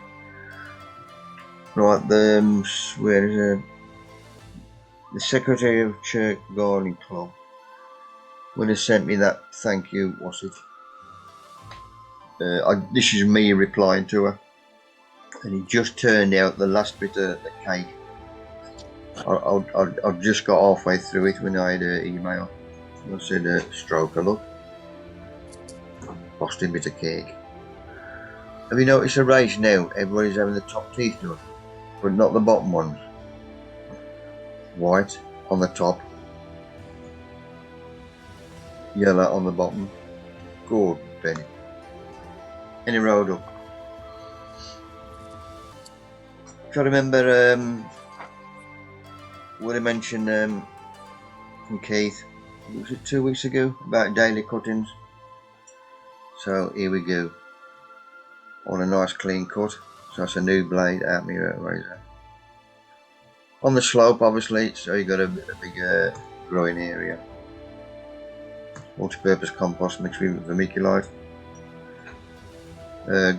Right, where is the Secretary of Church Gardening Club? When they sent me that thank you, was it? This is me replying to her, and it just turned out the last bit of the cake. I just got halfway through it when I had an email. I said, stroke a look. Lost a bit of cake. Have you noticed a race now? Everybody's having the top teeth done, but not the bottom ones. White on the top, yellow on the bottom. Good, Benny. Any road up. Try to remember what I mentioned from Keith, was it 2 weeks ago, about daily cuttings. So here we go. On a nice clean cut. So that's a new blade out my razor. On the slope, obviously, so you got a big growing area. Multi-purpose compost mixed with vermiculite.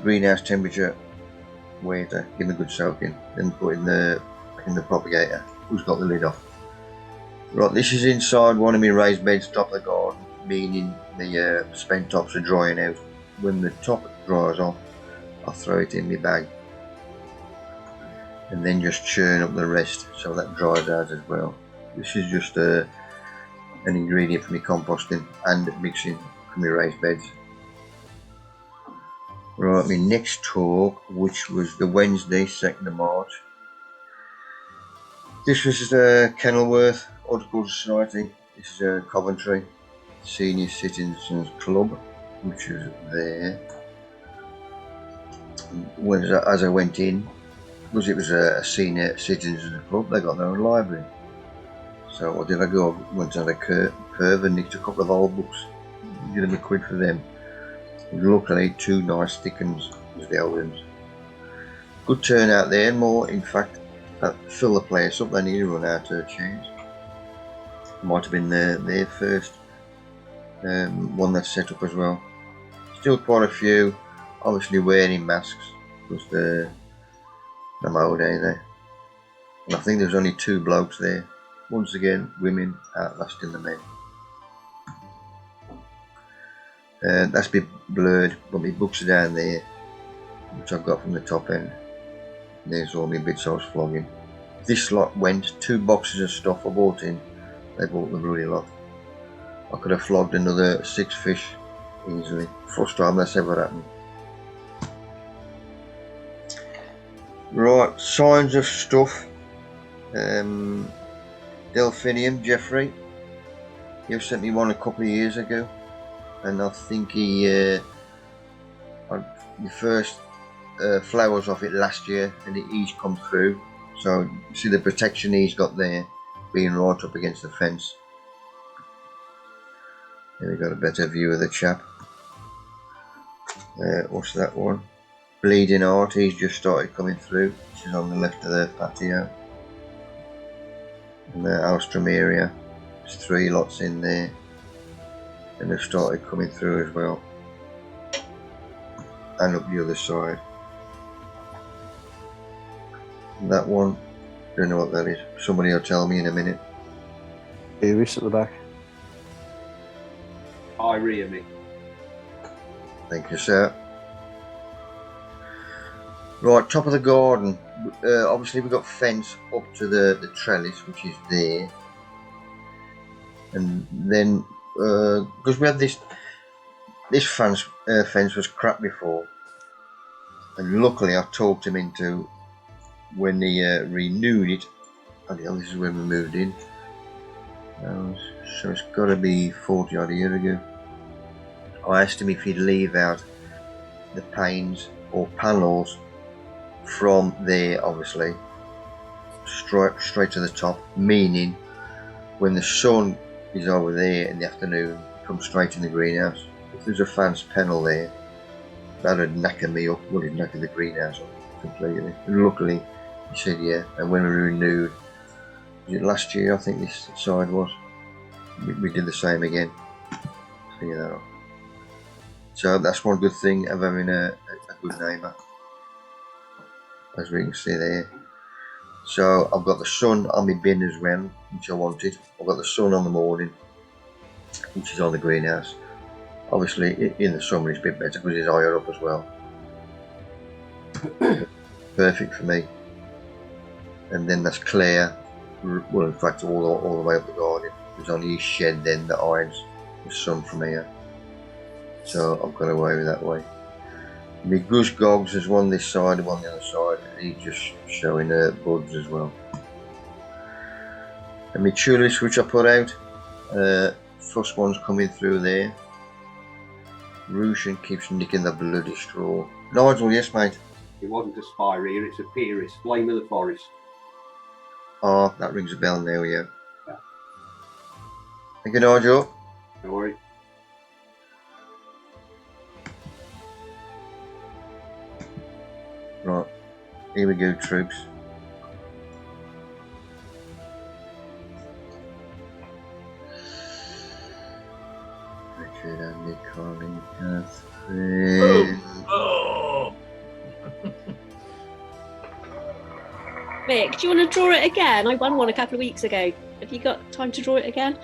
Greenhouse temperature waiter, give them a good soaking, then put in the propagator. Who's got the lid off? Right, this is inside one of my raised beds, top of the garden, meaning the spent tops are drying out. When the top dries off, I'll throw it in my bag, and then just churn up the rest so that dries out as well. This is just an ingredient for my composting and mixing for my raised beds. Right, my next talk, which was the Wednesday, 2nd of March. This was Kenilworth Horticultural Society. This is Coventry Senior Citizens Club, which is there. As I went in, because it was a senior citizens club, they got their own library. So what did I go? I went down a curve and nicked a couple of old books. Give them a quid for them. Luckily, 2 nice thick ones was the old ones. Good turnout there, more in fact, that fill the place up. They need to run out of chairs. Might have been their first one that's set up as well. Still quite a few, obviously wearing masks because the mode there. And I think there's only 2 blokes there. Once again, women outlasting the men. That's a bit blurred, but my books are down there, which I've got from the top end. There's all my bits I was flogging. this lot went. 2 boxes of stuff I bought in. They bought the bloody lot. I could have flogged another 6 fish easily. First time that's ever happened. Right, signs of stuff. Delphinium, Jeffrey. You sent me one a couple of years ago, and I think he the first flowers off it last year, and he's come through. So you see the protection he's got there, being right up against the fence. Here we got a better view of the chap. What's that one? Bleeding Heart, he's just started coming through, which is on the left of the patio. And the Alstrom area, there's 3 lots in there, and they've started coming through as well. And up the other side. And that one, don't know what that is. Somebody will tell me in a minute. Iris at the back. Iria me. Thank you, sir. Right, top of the garden. Obviously we've got fence up to the trellis, which is there. And then, because we had this fence was crap before. And luckily I talked him into, when he renewed it, this is when we moved in. So it's got to be 40 odd years ago. I asked him if he'd leave out the panes or panels from there, obviously, straight to the top, meaning when the sun is over there in the afternoon, come straight in the greenhouse. If there's a fence panel there, that would knacker me up. Well, it'd knacker the greenhouse up completely. And luckily, he said yeah. And when we renewed, was it last year? I think this side was. We did the same again. Figure that out. So that's one good thing of having a good neighbour, as we can see there. So I've got the sun on my bin as well, which I wanted. I've got the sun on the morning, which is on the greenhouse. Obviously in the summer it's a bit better because it's higher up as well. Perfect for me. And then that's clear, well in fact all the way up the garden. There's only a shed then that hides the sun from here. So I've got away with that way. My goose gogs, there's one this side and one the other side, and he's just showing buds as well. And my tulips which I put out, first one's coming through there. Russian keeps nicking the bloody straw. Nigel, yes mate? It wasn't a spirea, it's a pieris, flame of the forest. Oh, that rings a bell now, yeah. Thank you, Nigel. Don't worry. Right, here we go, troops. Richard and Nicole and Catherine. Oh. Vic, do you want to draw it again? I won one a couple of weeks ago. Have you got time to draw it again?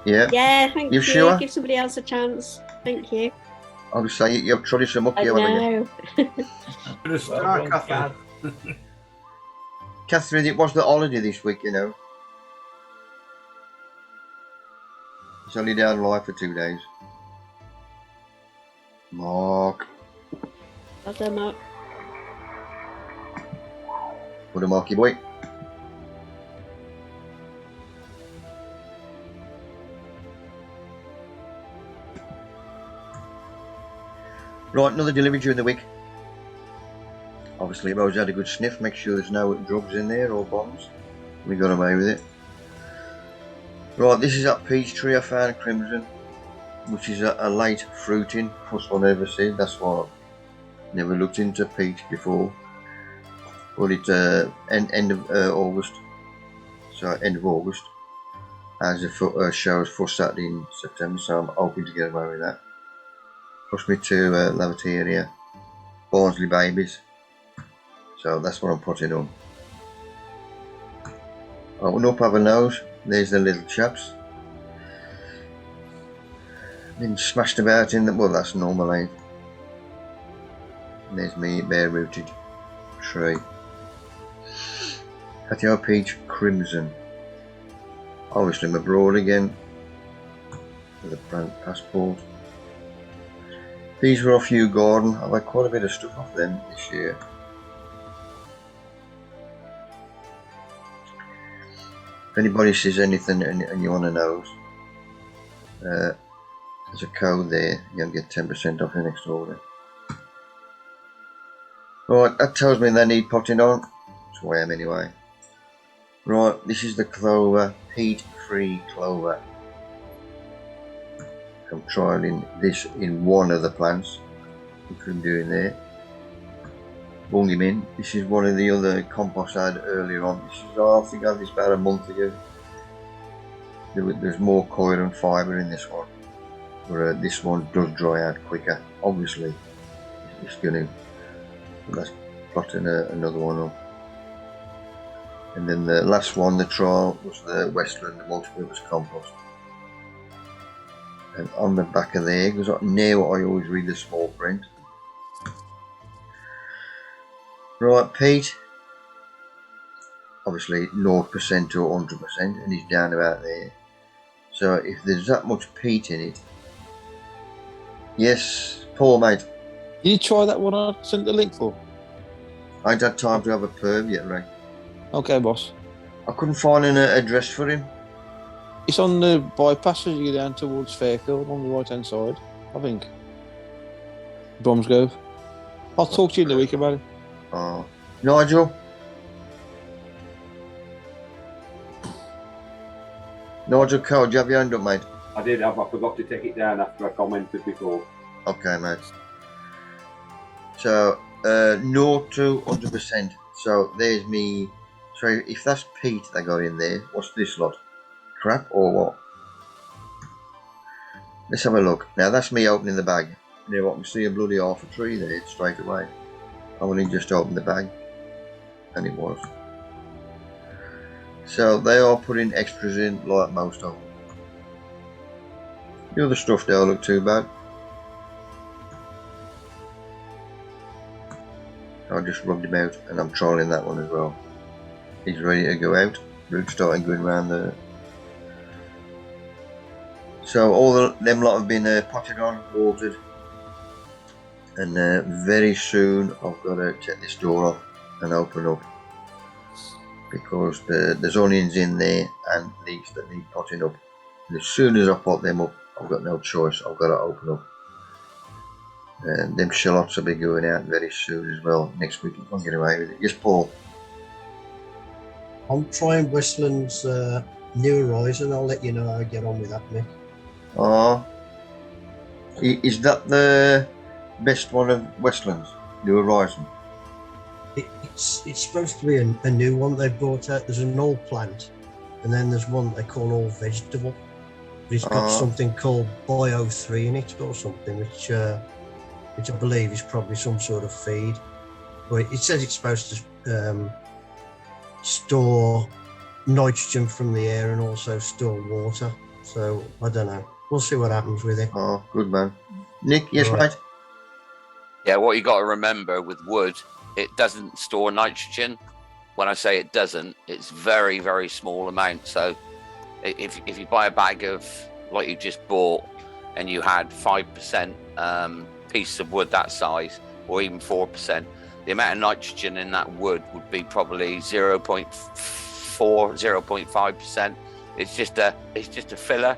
Yeah. Yeah, thank you. You sure? Give somebody else a chance. Thank you. I was saying you've tried some up I here. know. Bit of star, Catherine. Catherine, it was the holiday this week, you know. It's only down live for 2 days. Mark. Well done, Mark. What a Marky boy. Right, another delivery during the week. Obviously, Rose had a good sniff, make sure there's no drugs in there or bombs. We got away with it. Right, this is that peach tree I found, Crimson, which is a late fruiting. First one I ever seen. That's why I've never looked into peach before. But it's end of August, so end of August, as the showers for Saturday in September. So I'm hoping to get away with that. Plus me 2 Laviteria Barnsley babies. So that's what I'm putting on. Open up, have a nose. There's the little chaps. Been smashed about in the, well that's normal, eh? And there's me bare rooted tree. Patio peach crimson. Obviously I'm abroad again with a brand passport. These were off Hugh Gordon. I've had quite a bit of stuff off them this year. If anybody says anything and you want to know, there's a code there. You'll get 10% off your next order. Right, that tells me they need potting on. That's where I am anyway. Right, this is the clover, peat-free clover. I'm trialing this in one of the plants, which I'm doing there. Bung him in. This is one of the other composts I had earlier on. This is, I think I had this about a month ago. There's more coir and fibre in this one, but this one does dry out quicker. Obviously, it's going to. Let's plotting another one up. And then the last one, the trial, was the Westland, the multi-purpose compost. And on the back of there, because now I always read the small print. Right, peat. Obviously 0% to 100%, and he's down about there. So if there's that much peat in it. Yes, Paul, mate. Did you try that one I sent the link for? I ain't had time to have a perv yet, Ray. Okay, boss. I couldn't find an address for him. It's on the bypass as you go down towards Fairfield on the right hand side, I think. Bromsgrove. I'll talk to you in the week about it. Oh, Nigel. Nigel Cole, do you have your hand up, mate? I did have. I forgot to take it down after I commented before. Okay, mate. So, 0 to 100%. So there's me. So if that's peat they got in there, what's this lot? Crap or what? Let's have a look. Now that's me opening the bag. You know what? We see a bloody half a tree there straight away. I only just opened the bag, and it was. So they are putting extras in, like most of them. The other stuff don't look too bad. I just rubbed him out, and I'm trialing that one as well. He's ready to go out. Roots starting going around there. So all them lot have been potted on, watered, and very soon I've got to take this door off and open up because there's onions in there and leeks that need potting up. And as soon as I pot them up, I've got no choice. I've got to open up. And them shallots will be going out very soon as well. Next week if I can get away with it. Yes, Paul. I'm trying Westland's New Horizon. I'll let you know how I get on with that, Mick. Oh, is that the best one of Westlands, New Horizon? It's supposed to be a new one they brought out. There's an old plant, and then there's one they call all vegetable. But it's got something called Bio 3 in it or something, which I believe is probably some sort of feed. But it says it's supposed to store nitrogen from the air and also store water. So I don't know. We'll see what happens with it. Oh, good man. Nick, yes, Right. mate? Yeah, what you got to remember with wood, it doesn't store nitrogen. When I say it doesn't, it's very, very small amount. So if you buy a bag of, like you just bought, and you had 5% piece of wood that size, or even 4%, the amount of nitrogen in that wood would be probably 0.4, 0.5%. It's just a filler.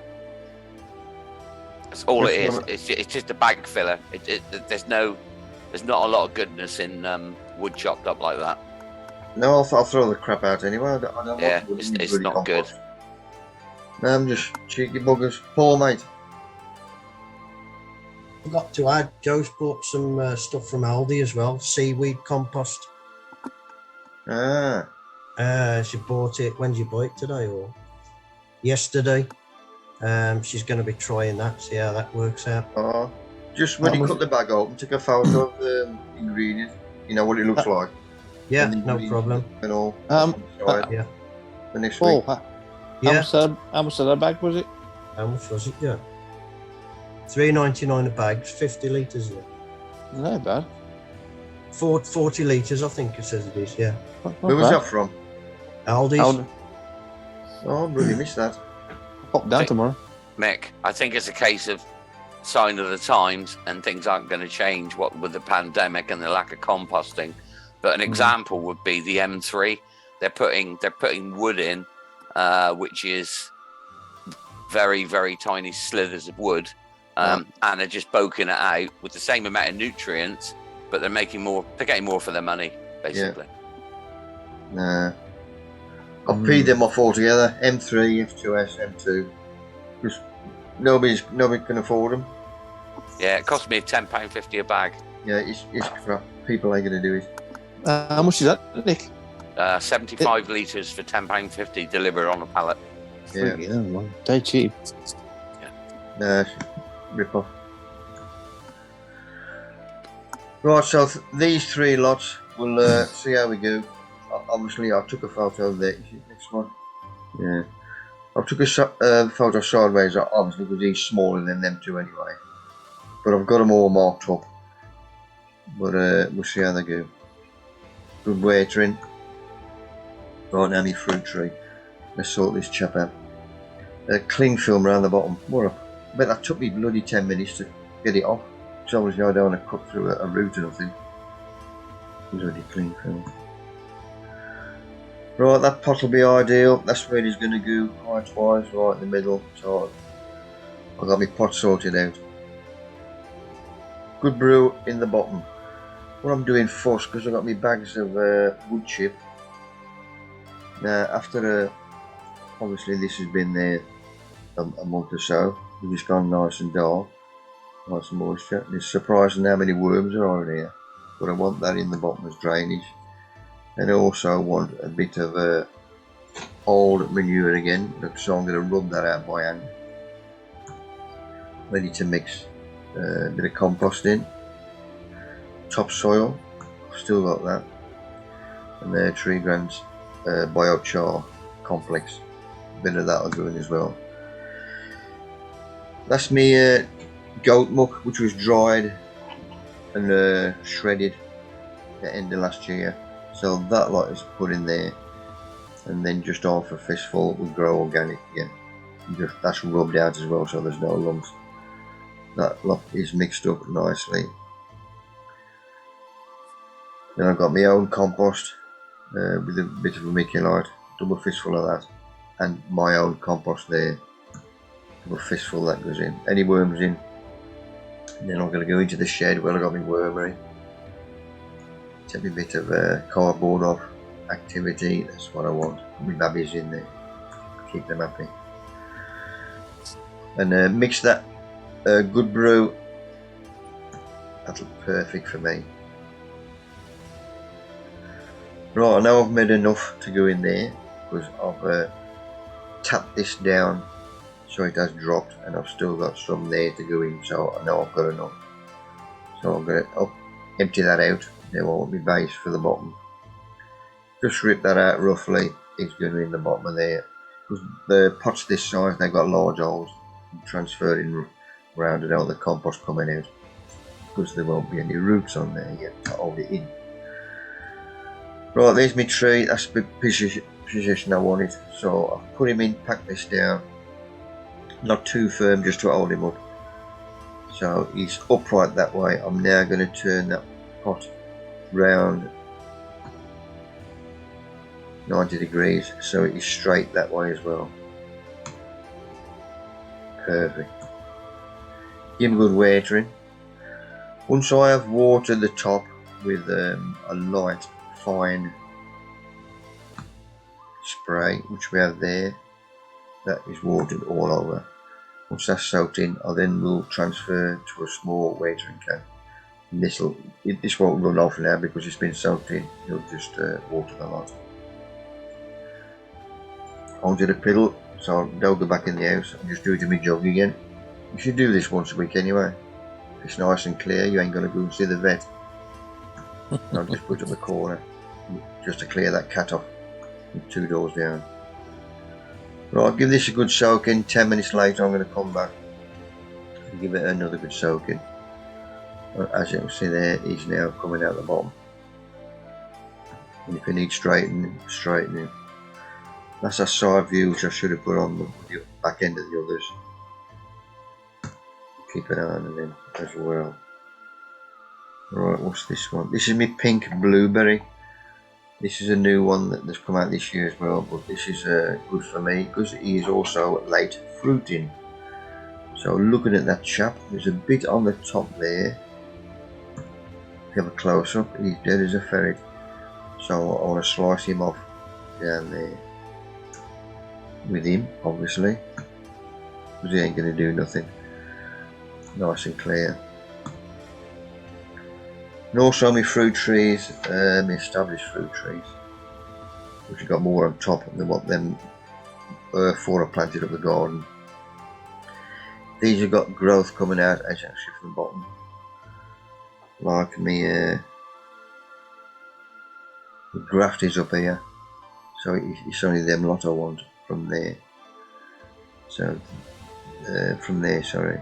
That's all it is. It's just a bag filler. There's not a lot of goodness in wood chopped up like that. No, I'll throw the crap out anyway. I don't Yeah, want it's not good. No, I'm just cheeky buggers. Paul, mate. Forgot to add, Joe's bought some stuff from Aldi as well. Seaweed compost. She bought it. When did you buy it? Today or yesterday? She's going to be trying that. See how that works out. Just when you cut the bag open, take a photo of the ingredient. You know what it looks like. Yeah, no problem. And all. Yeah. For next Paul, week. how much of that bag was it? How much was it? Yeah. $3.99 a bag, 50 litres. Yeah. Not bad. 40 litres, I think it says it is. Yeah. Where was that from? Aldi's. Oh, I really missed that. Pop down tomorrow. Mick, I think it's a case of sign of the times, and things aren't going to change. What with the pandemic and the lack of composting, but an example would be the M3. They're putting wood in, which is very, very tiny slithers of wood, and they're just boking it out with the same amount of nutrients, but they're making more. They're getting more for their money, basically. Nah. I'll pee them off altogether. M3, F2S, M2. Because nobody can afford them. Yeah, it cost me £10.50 a bag. Yeah, it's crap. People ain't going to do it. How much is that, Nick? 75 litres for £10.50 delivered on a pallet. Yeah. Well, they're cheap. Nah, rip off. Right, so these 3 lots, we'll see how we go. Obviously, I took a photo of the next one. Yeah. I took a photo sideways, obviously, because he's smaller than them 2 anyway. But I've got them all marked up. But we'll see how they go. Good watering. Right now, my fruit tree. Let's sort this chap out. Cling film around the bottom. What I bet that took me bloody 10 minutes to get it off. So obviously I don't want to cut through a root or nothing. It's already cling film. Right, that pot will be ideal. That's where it's going to go height-wise, right in the middle. So I've got my pot sorted out. Good brew in the bottom. What I'm doing first, because I've got my bags of wood chip. Now, after obviously this has been there a month or so, it's just gone nice and dark, nice and moisture. And it's surprising how many worms there are in here. But I want that in the bottom as drainage. And I also want a bit of old manure again, so I'm going to rub that out by hand. Ready to mix a bit of compost in. Topsoil, I've still got that. And there, 3 grams biochar complex. A bit of that I'll go in as well. That's me goat muck, which was dried and shredded at the end of last year. So that lot is put in there, and then just half a fistful will grow organic again. That's rubbed out as well, so there's no lumps. That lot is mixed up nicely. Then I've got my own compost with a bit of vermiculite, double fistful of that, and my own compost there, double fistful that goes in. Any worms in, and then I'm going to go into the shed where I got my wormery. Take a bit of cardboard off, activity, that's what I want. Put my babbies in there, keep them happy. And mix that good brew, that'll be perfect for me. Right, I know I've made enough to go in there, because I've tapped this down so it has dropped, and I've still got some there to go in, so I know I've got enough. So I'm going to empty that out. Now I want my base for the bottom. Just rip that out roughly. It's going to be in the bottom of there. Because the pots this size, they've got large holes. Transferring around and all the compost coming out. Because there won't be any roots on there yet to hold it in. Right, there's my tree. That's the position I wanted. So I've put him in, packed this down. Not too firm, just to hold him up. So he's upright that way. I'm now going to turn that pot round 90 degrees so it is straight that way as well. Perfect. Give him good watering. Once I have watered the top with a light fine spray, which we have there, that is watered all over. Once that's soaked in, I then will transfer to a small watering can. And this won't run off now because it's been soaked in. It'll just water the lot. Onto the piddle, so don't go back in the house and just do it in my jug again. You should do this once a week anyway. If it's nice and clear, you ain't going to go and see the vet. I'll just put it in the corner just to clear that cat off. 2 doors down. Right, give this a good soak in. 10 minutes later I'm going to come back and give it another good soak in. As you can see there, he's now coming out the bottom. And if you need straightening, straighten him. That's a side view which I should have put on the back end of the others. Keep an eye on them as well. Right, what's this one? This is my pink blueberry. This is a new one that's come out this year as well, but this is good for me because it is also late fruiting. So looking at that chap, there's a bit on the top there. If you have a close up, he's dead as a ferret. So I want to slice him off down there with him, obviously, because he ain't going to do nothing. Nice and clear. And also my fruit trees, my established fruit trees, which have got more on top than what them 4 I planted up the garden. These have got growth coming out as you can see from the bottom. Like me the graft is up here, so it's only them lot I want from there. So from there, sorry.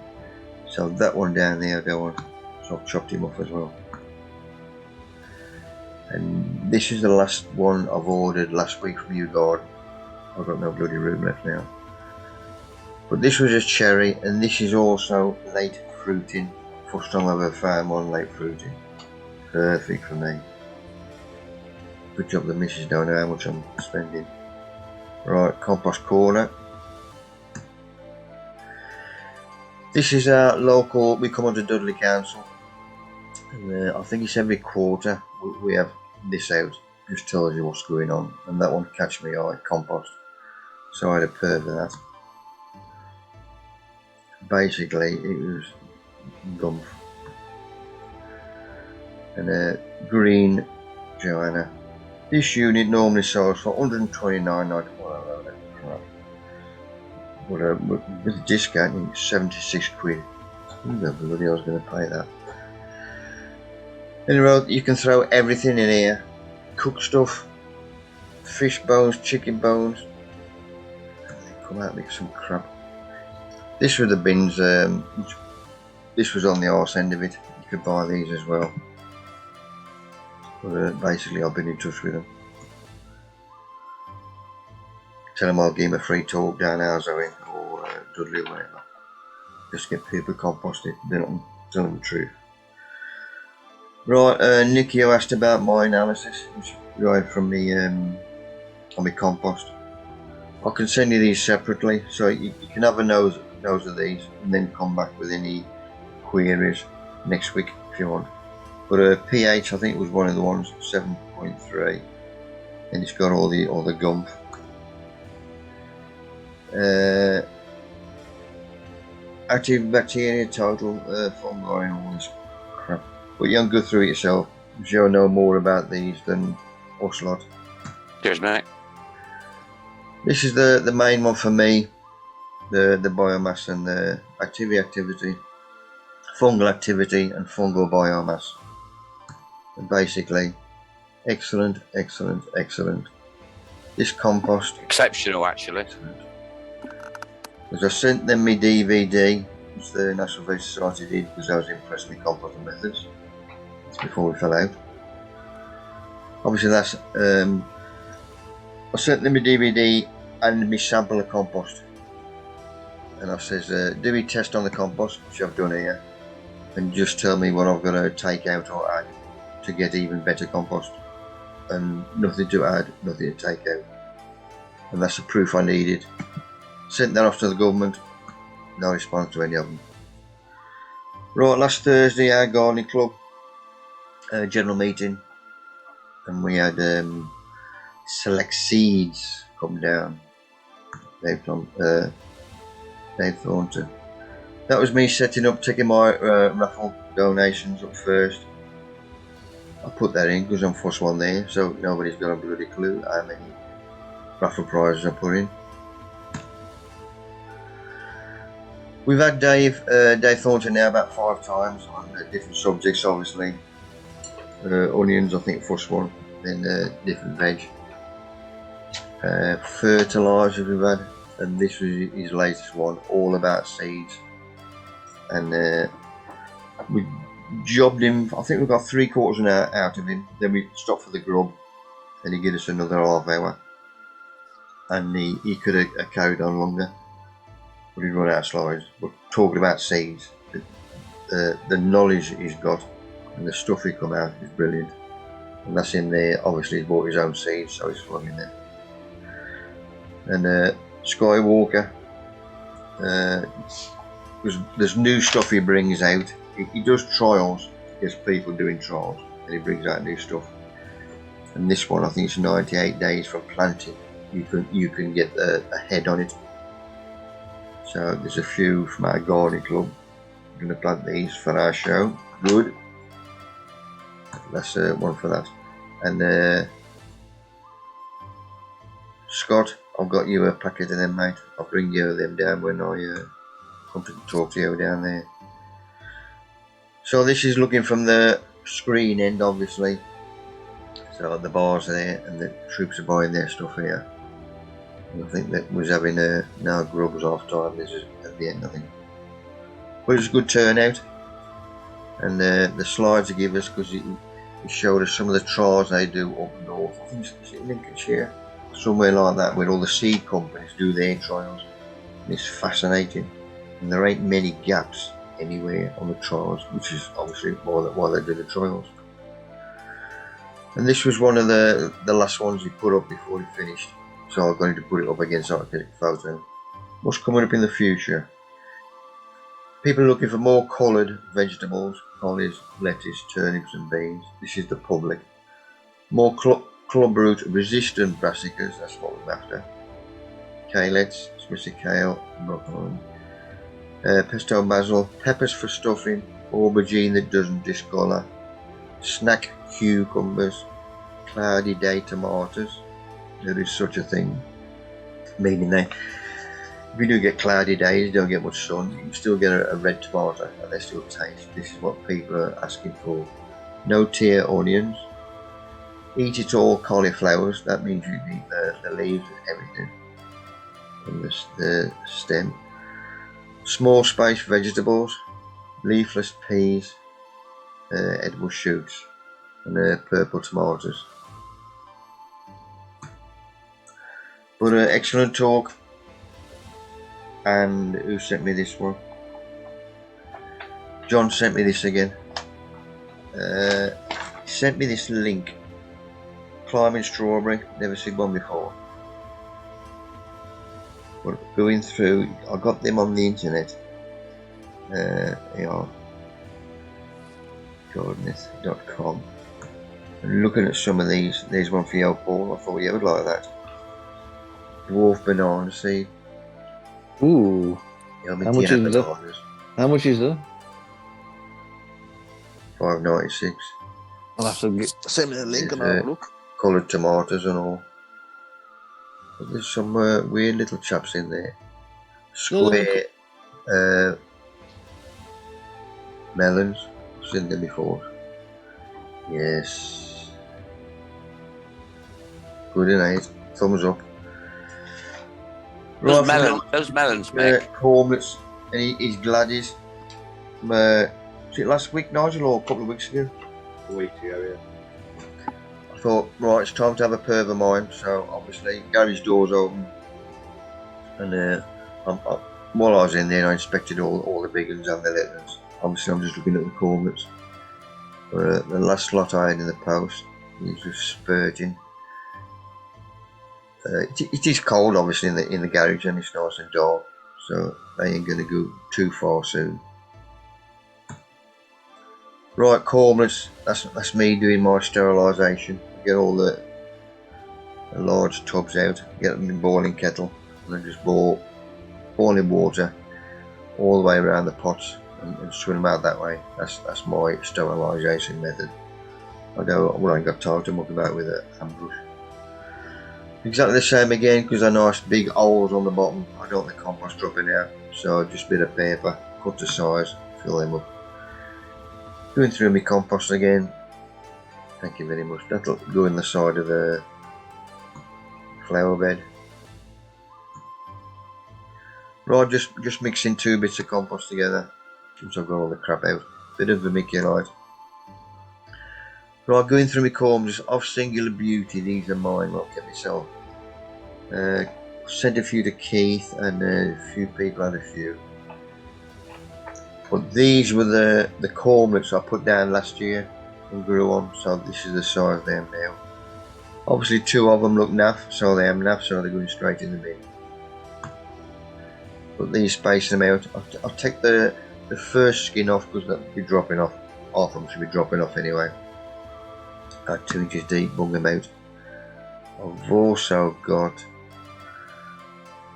So that one down there I don't want, so I've chopped him off as well. And this is the last one I've ordered last week from you, garden. I've got no bloody room left now. But this was a cherry, and this is also late fruiting. First time I've ever found one late fruiting. Perfect for me. Good job the missus don't know how much I'm spending. Right, Compost Corner. This is our local, we come under Dudley Council. And I think it's every quarter we have this out. Just tells you what's going on. And that one catch me eye, compost. So I had a perv of that. Basically, it was gumph. And green Joanna. This unit normally sells for $129.91. But with a discount, it's 76 quid. Nobody else going to pay that. Anyway, you can throw everything in here. Cooked stuff, fish bones, chicken bones. They come out like some crap. This were the bins. This was on the arse end of it. You could buy these as well. But basically, I've been in touch with them. Tell them I'll give them a free talk down Arzo or Dudley or whatever. Just get people composted. They're not telling the truth. Right, Nicky asked about my analysis, which right from me on my compost. I can send you these separately, so you can have a nose of these, and then come back with any queries next week if you want. But pH, I think it was one of the ones, 7.3, and it's got all the gum. Active bacteria, total fungi, and all this crap. But you can go through it yourself, because you'll know more about these than us lot. Cheers, mate. This is the main one for me, the biomass and the activity, fungal activity and fungal biomass. And basically, excellent. This compost, Exceptional, actually. because I sent them my DVD, which the National Veg Society did, because I was impressed with composting methods. That's before we fell out. Obviously, that's I sent them my DVD and my sample of compost, and I says, do a test on the compost, which I've done here, and just tell me what I've got to take out or add to get even better compost. And nothing to add, nothing to take out. And that's the proof I needed. Sent that off to the government, no response to any of them. Right, last Thursday our gardening club general meeting, and we had Select Seeds come down. Dave Thornton. That was me setting up, taking my raffle donations up first. I put that in because I'm first one there, so nobody's got a bloody clue how many raffle prizes I put in. We've had Dave Thornton now about 5 times on different subjects, obviously. Onions, I think, first one, then different veg. Fertilisers we've had, and this was his latest one, all about seeds. And we jobbed him, I think we got 3/4 an hour out of him, then we stopped for the grub, and he gave us another half hour. and he could have carried on longer, but he'd run out of slides. But talking about seeds, the knowledge he's got and the stuff he come out is brilliant. And that's in there. Obviously, he's bought his own seeds, so he's flung in there. And Skywalker, because there's new stuff he brings out. He does trials. He gets people doing trials, and he brings out new stuff. And this one, I think it's 98 days from planting. You can get a head on it. So there's a few from our gardening club. I'm going to plant these for our show. Good. That's one for that. And Scott, I've got you a packet of them, mate. I'll bring you them down when I come to talk to you down there. So this is looking from the screen end, obviously. So the bars are there, and the troops are buying their stuff here. And I think that was having now grubs half time. This is at the end, I think. But it was a good turnout, and the slides they give us, because it showed us some of the trials they do up north. I think it's in Lincolnshire, somewhere like that, where all the seed companies do their trials. And it's fascinating, and there ain't many gaps anywhere on the trials, which is obviously why they do the trials. And this was one of the last ones he put up before he finished, so I'm going to put it up again so I can take a photo. What's coming up in the future? People are looking for more coloured vegetables, collies, lettuce, turnips and beans. This is the public. More clubroot resistant brassicas, that's what we're after. Kaleets, Swisher kale, broccoli. Pesto basil, peppers for stuffing, aubergine that doesn't discolour, snack cucumbers, cloudy day tomatoes. There is such a thing, meaning if you do get cloudy days, you don't get much sun, you can still get a red tomato and they still taste. This is what people are asking for. No tear onions, eat it all cauliflowers, that means you eat the leaves and everything, and the stem. Small space vegetables, leafless peas, edible shoots, and purple tomatoes. But excellent talk. And who sent me this one? John sent me this again. He sent me this link. Climbing strawberry, never seen one before. But going through, I got them on the internet. They are gardeneth.com. And looking at some of these, there's one for you, Paul. I thought you would like that. Dwarf banana seed. Ooh. How much is that? How much is that? $5.96. I'll have to send me the link and have a look. Coloured tomatoes and all. But there's some weird little chaps in there. Square melons. I've seen them before. Yes. Good, isn't it? Thumbs up. Those melons, Mick. Cormlets, and he's Gladys. Was it last week, Nigel, or a couple of weeks ago? A week ago, yeah. I thought, right, it's time to have a perv of mine. So obviously, Gary's door's open, and while I was in there, I inspected all the big ones and the little ones. Obviously, I'm just looking at the cormlets. But the last lot I had in the post, he was just spurging. It is cold, obviously, in the garage, and it's nice and dark, so they ain't going to go too far soon. Right, cormlets. That's me doing my sterilisation. Get all the large tubs out, get them in boiling kettle, and then just boiling water all the way around the pots and swim them out that way. That's my sterilisation method. I ain't got time to muck about with a hand brush. Exactly the same again, because they're nice big holes on the bottom. I don't want the compost dropping out, so just a bit of paper, cut to size, fill them up. Going through my compost again. Thank you very much. That'll go in the side of the flower bed. Right, just mixing 2 bits of compost together since I've got all the crap out. Bit of vermiculite. Right, going through my corms of singular beauty. These are mine. I'll get myself. Sent a few to Keith, and a few people had a few. But these were the cormlets I put down last year and grew on, so this is the size of them now. Obviously 2 of them look naff, so they am naff, so they're going straight in the bin. But these space them out. I'll take the first skin off because that'll be dropping off. Half of them should be dropping off anyway. About 2 inches deep, bung them out. I've also got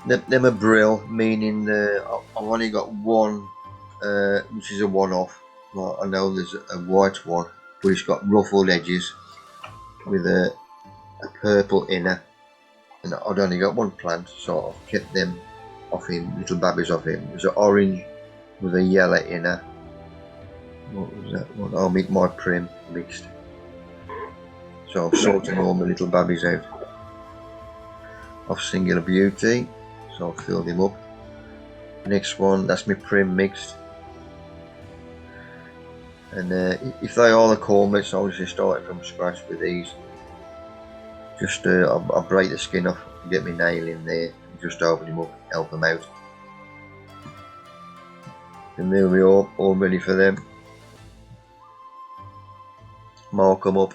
them a brill, meaning I've only got one, which is a one-off. Well, I know there's a white one, but it's got ruffled edges with a purple inner, and I'd only got one plant, so I've kept them off him, little babbies off him. There's an orange with a yellow inner. What was that one? I'll make my prim mixed. So I'm sorting all my little babbies out of Singular Beauty, so I'll fill them up. Next one, that's my prim mixed. And if they are the cormlets, I'll just start from scratch with these. Just I'll break the skin off, get my nail in there, and just open them up, help them out. And there we are, all ready for them. Mark them up.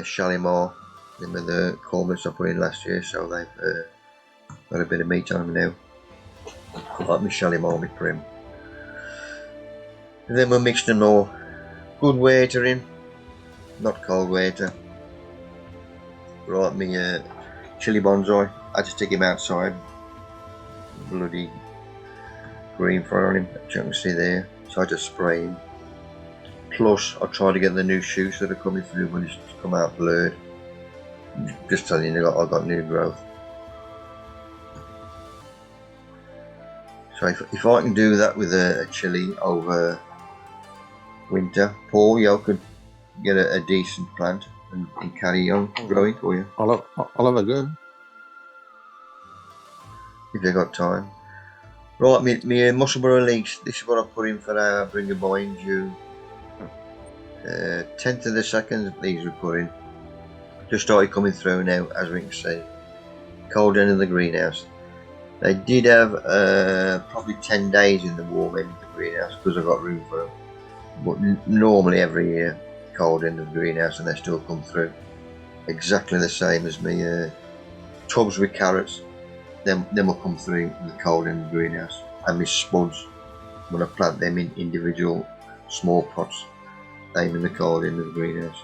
Shalimar, them are the cormlets I put in last year, so they've got a bit of meat on them now. Like my Shalimar, my prim. And then we'll mix them all. Good water in, not cold water. Right, my chili bonsai, I just take him outside. Bloody green fur on him, as you can see there. So I just spray him. Plus, I try to get the new shoots that are coming through when it's come out blurred. Just telling you, I've got new growth. So if I can do that with a chili over winter, Paul, you could get a decent plant and carry on growing for you. I'll have a go. If you've got time. Right, my Musselburgh leeks, this is what I put in for our Bring a Boy in June. 10th of the 2nd, these were put in. Just started coming through now, as we can see. Cold end of the greenhouse. They did have probably 10 days in the warm end of the greenhouse because I've got room for them. But normally every year, cold end of the greenhouse, and they still come through. Exactly the same as me tubs with carrots. Them will come through in the cold end of the greenhouse. And my spuds, when I plant them in individual small pots, aim in the cold end of the greenhouse.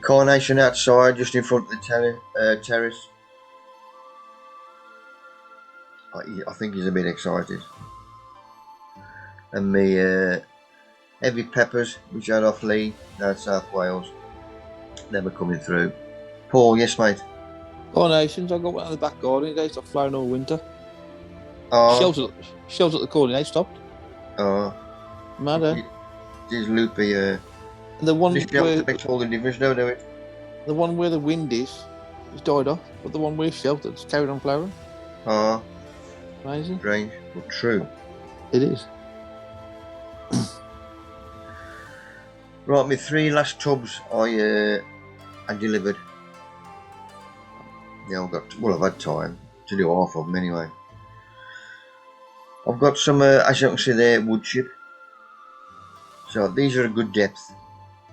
Carnation outside, just in front of the terrace. I think he's a bit excited. And my heavy peppers, which I had off Lee, down South Wales, they were coming through. Paul, yes mate? Carnations, I've got one in the back garden, they stopped flowering all winter. Oh. Shells at the corner, they stopped. Oh. Mad, eh? These loopy, the one where makes all the difference, don't it? The one where the wind is, it's died off, but the one where it's sheltered, it's carried on flowering. Oh. Amazing. Strange, but true. It is. Right, my 3 last tubs I delivered. Yeah, I've had time to do half of them anyway. I've got some, as you can see there, wood chip. So these are a good depth.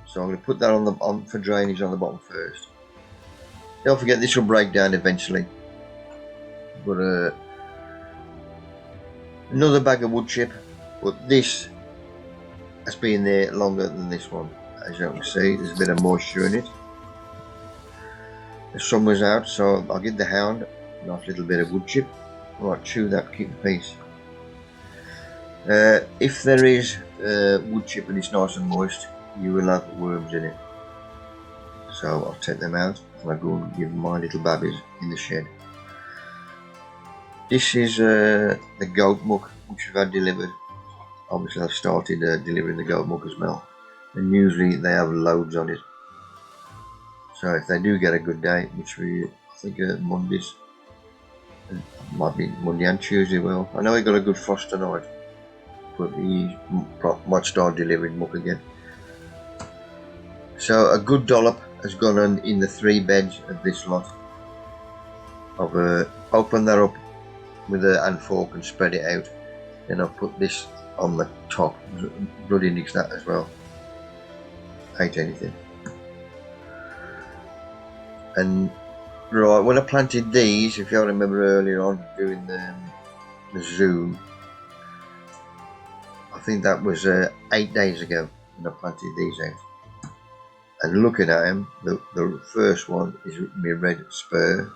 So I'm going to put that on for drainage on the bottom first. Don't forget this will break down eventually. But another bag of wood chip, but this has been there longer than this one. As you can see, there's a bit of moisture in it. The summer's out, so I'll give the hound a nice little bit of wood chip. Right, chew that, keep the peace. If there is wood chip and it's nice and moist, you will have worms in it. So I'll take them out and I'll go and give my little babbies in the shed. This is the goat muck which we've had delivered. Obviously I've started delivering the goat muck as well, and usually they have loads on it. So if they do get a good day, which I think Mondays, it might be Monday and Tuesday, well, I know he got a good frost tonight, but he might start delivering muck again. So a good dollop has gone on in the 3 beds of this lot. I've opened that up with a hand fork and spread it out. Then I've put this on the top. Bloody nicks that as well. Hate anything. And right, when I planted these, if you remember earlier on doing the Zoom, I think that was 8 days ago when I planted these out. And looking at them, the first one is my red spur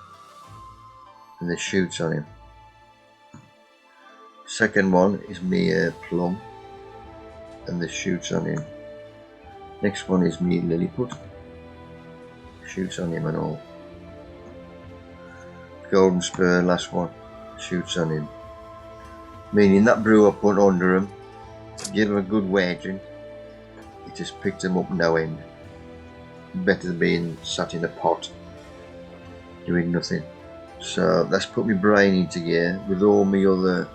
and the shoots on him. Second one is my plum and the shoots on him. Next one is me lilliput, shoots on him and all. Golden spur, last one, shoots on him. Meaning that brew I put under him, give him a good wedging, it just picked him up no end. Better than being sat in a pot doing nothing. So that's put my brain into gear with all my other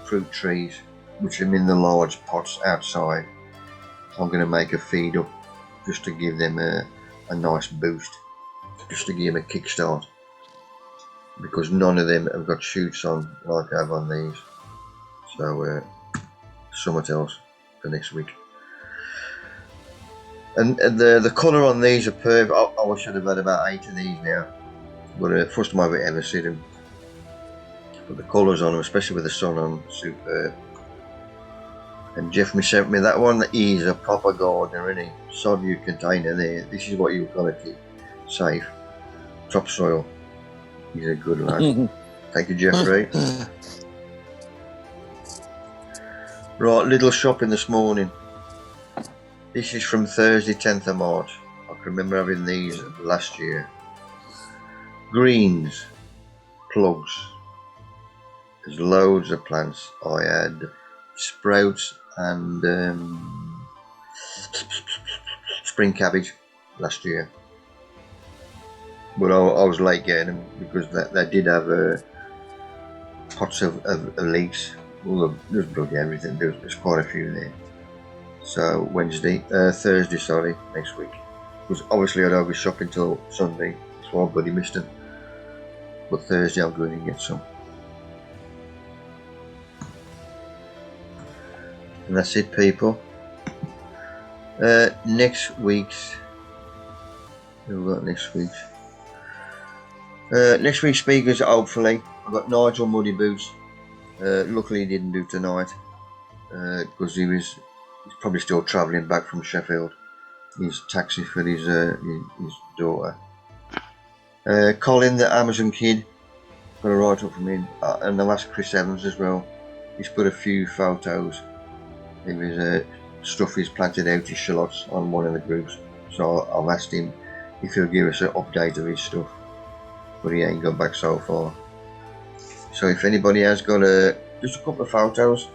fruit trees, which are in the large pots outside. I'm going to make a feed up just to give them a nice boost, just to give them a kickstart, because none of them have got shoots on like I have on these. So something else for next week. And the colour on these are perfect. I should have had about 8 of these now, but first time I've ever seen them. But the colours on them, especially with the sun on, superb. And Jeff sent me that one. He's a proper gardener, isn't he? Sod your container there. This is what you've got to keep safe. Topsoil. He's a good lad. Thank you, Jeffrey. Right, little shopping this morning. This is from Thursday, 10th of March. I can remember having these last year. Greens, plugs. There's loads of plants. I had sprouts and spring cabbage last year. But I was late getting them because they did have pots of leeks. Well, there's bloody everything. There's quite a few there. So Thursday, sorry, next week. Because obviously I'd always shop until Sunday, so I bloody missed them. But Thursday I'm going to get some. And that's it, people. Next week's... Who we got next week's? Next week's speakers, hopefully. I've got Nigel Muddy Boots. Luckily he didn't do tonight. Because he's probably still travelling back from Sheffield. He's taxi for his daughter. Colin, the Amazon kid, got a write up from him. And I've asked Chris Evans as well. He's put a few photos of his stuff he's planted out his shallots on one of the groups. So I've asked him if he'll give us an update of his stuff. But he ain't got back so far. So if anybody has got just a couple of photos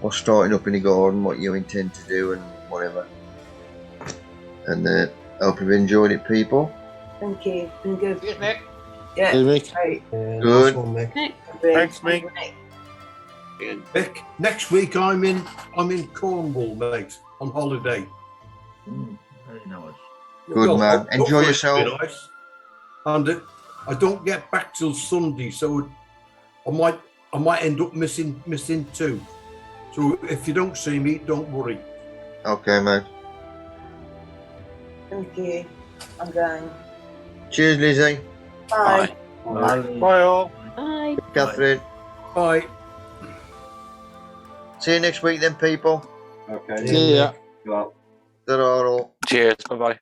or starting up in the garden, what you intend to do and whatever. And hope you've enjoyed it, people. Thank you. Been good. Cheers, Mick. Yeah. Hey, Mick. Great. Good. Nice one, Mick. Thanks, Mick. Mick, next week I'm in Cornwall, mate, on holiday. Very nice. Good, man. Enjoy hopefully yourself. it'll be nice. And I don't get back till Sunday, so I might end up missing 2. So if you don't see me, don't worry. Okay, mate. Thank you. I'm going. Cheers, Lizzie. Bye. Bye all. Bye. Catherine. Bye. See you next week then, people. Okay. See ya. Well. Ta-ra all. Cheers. Bye bye.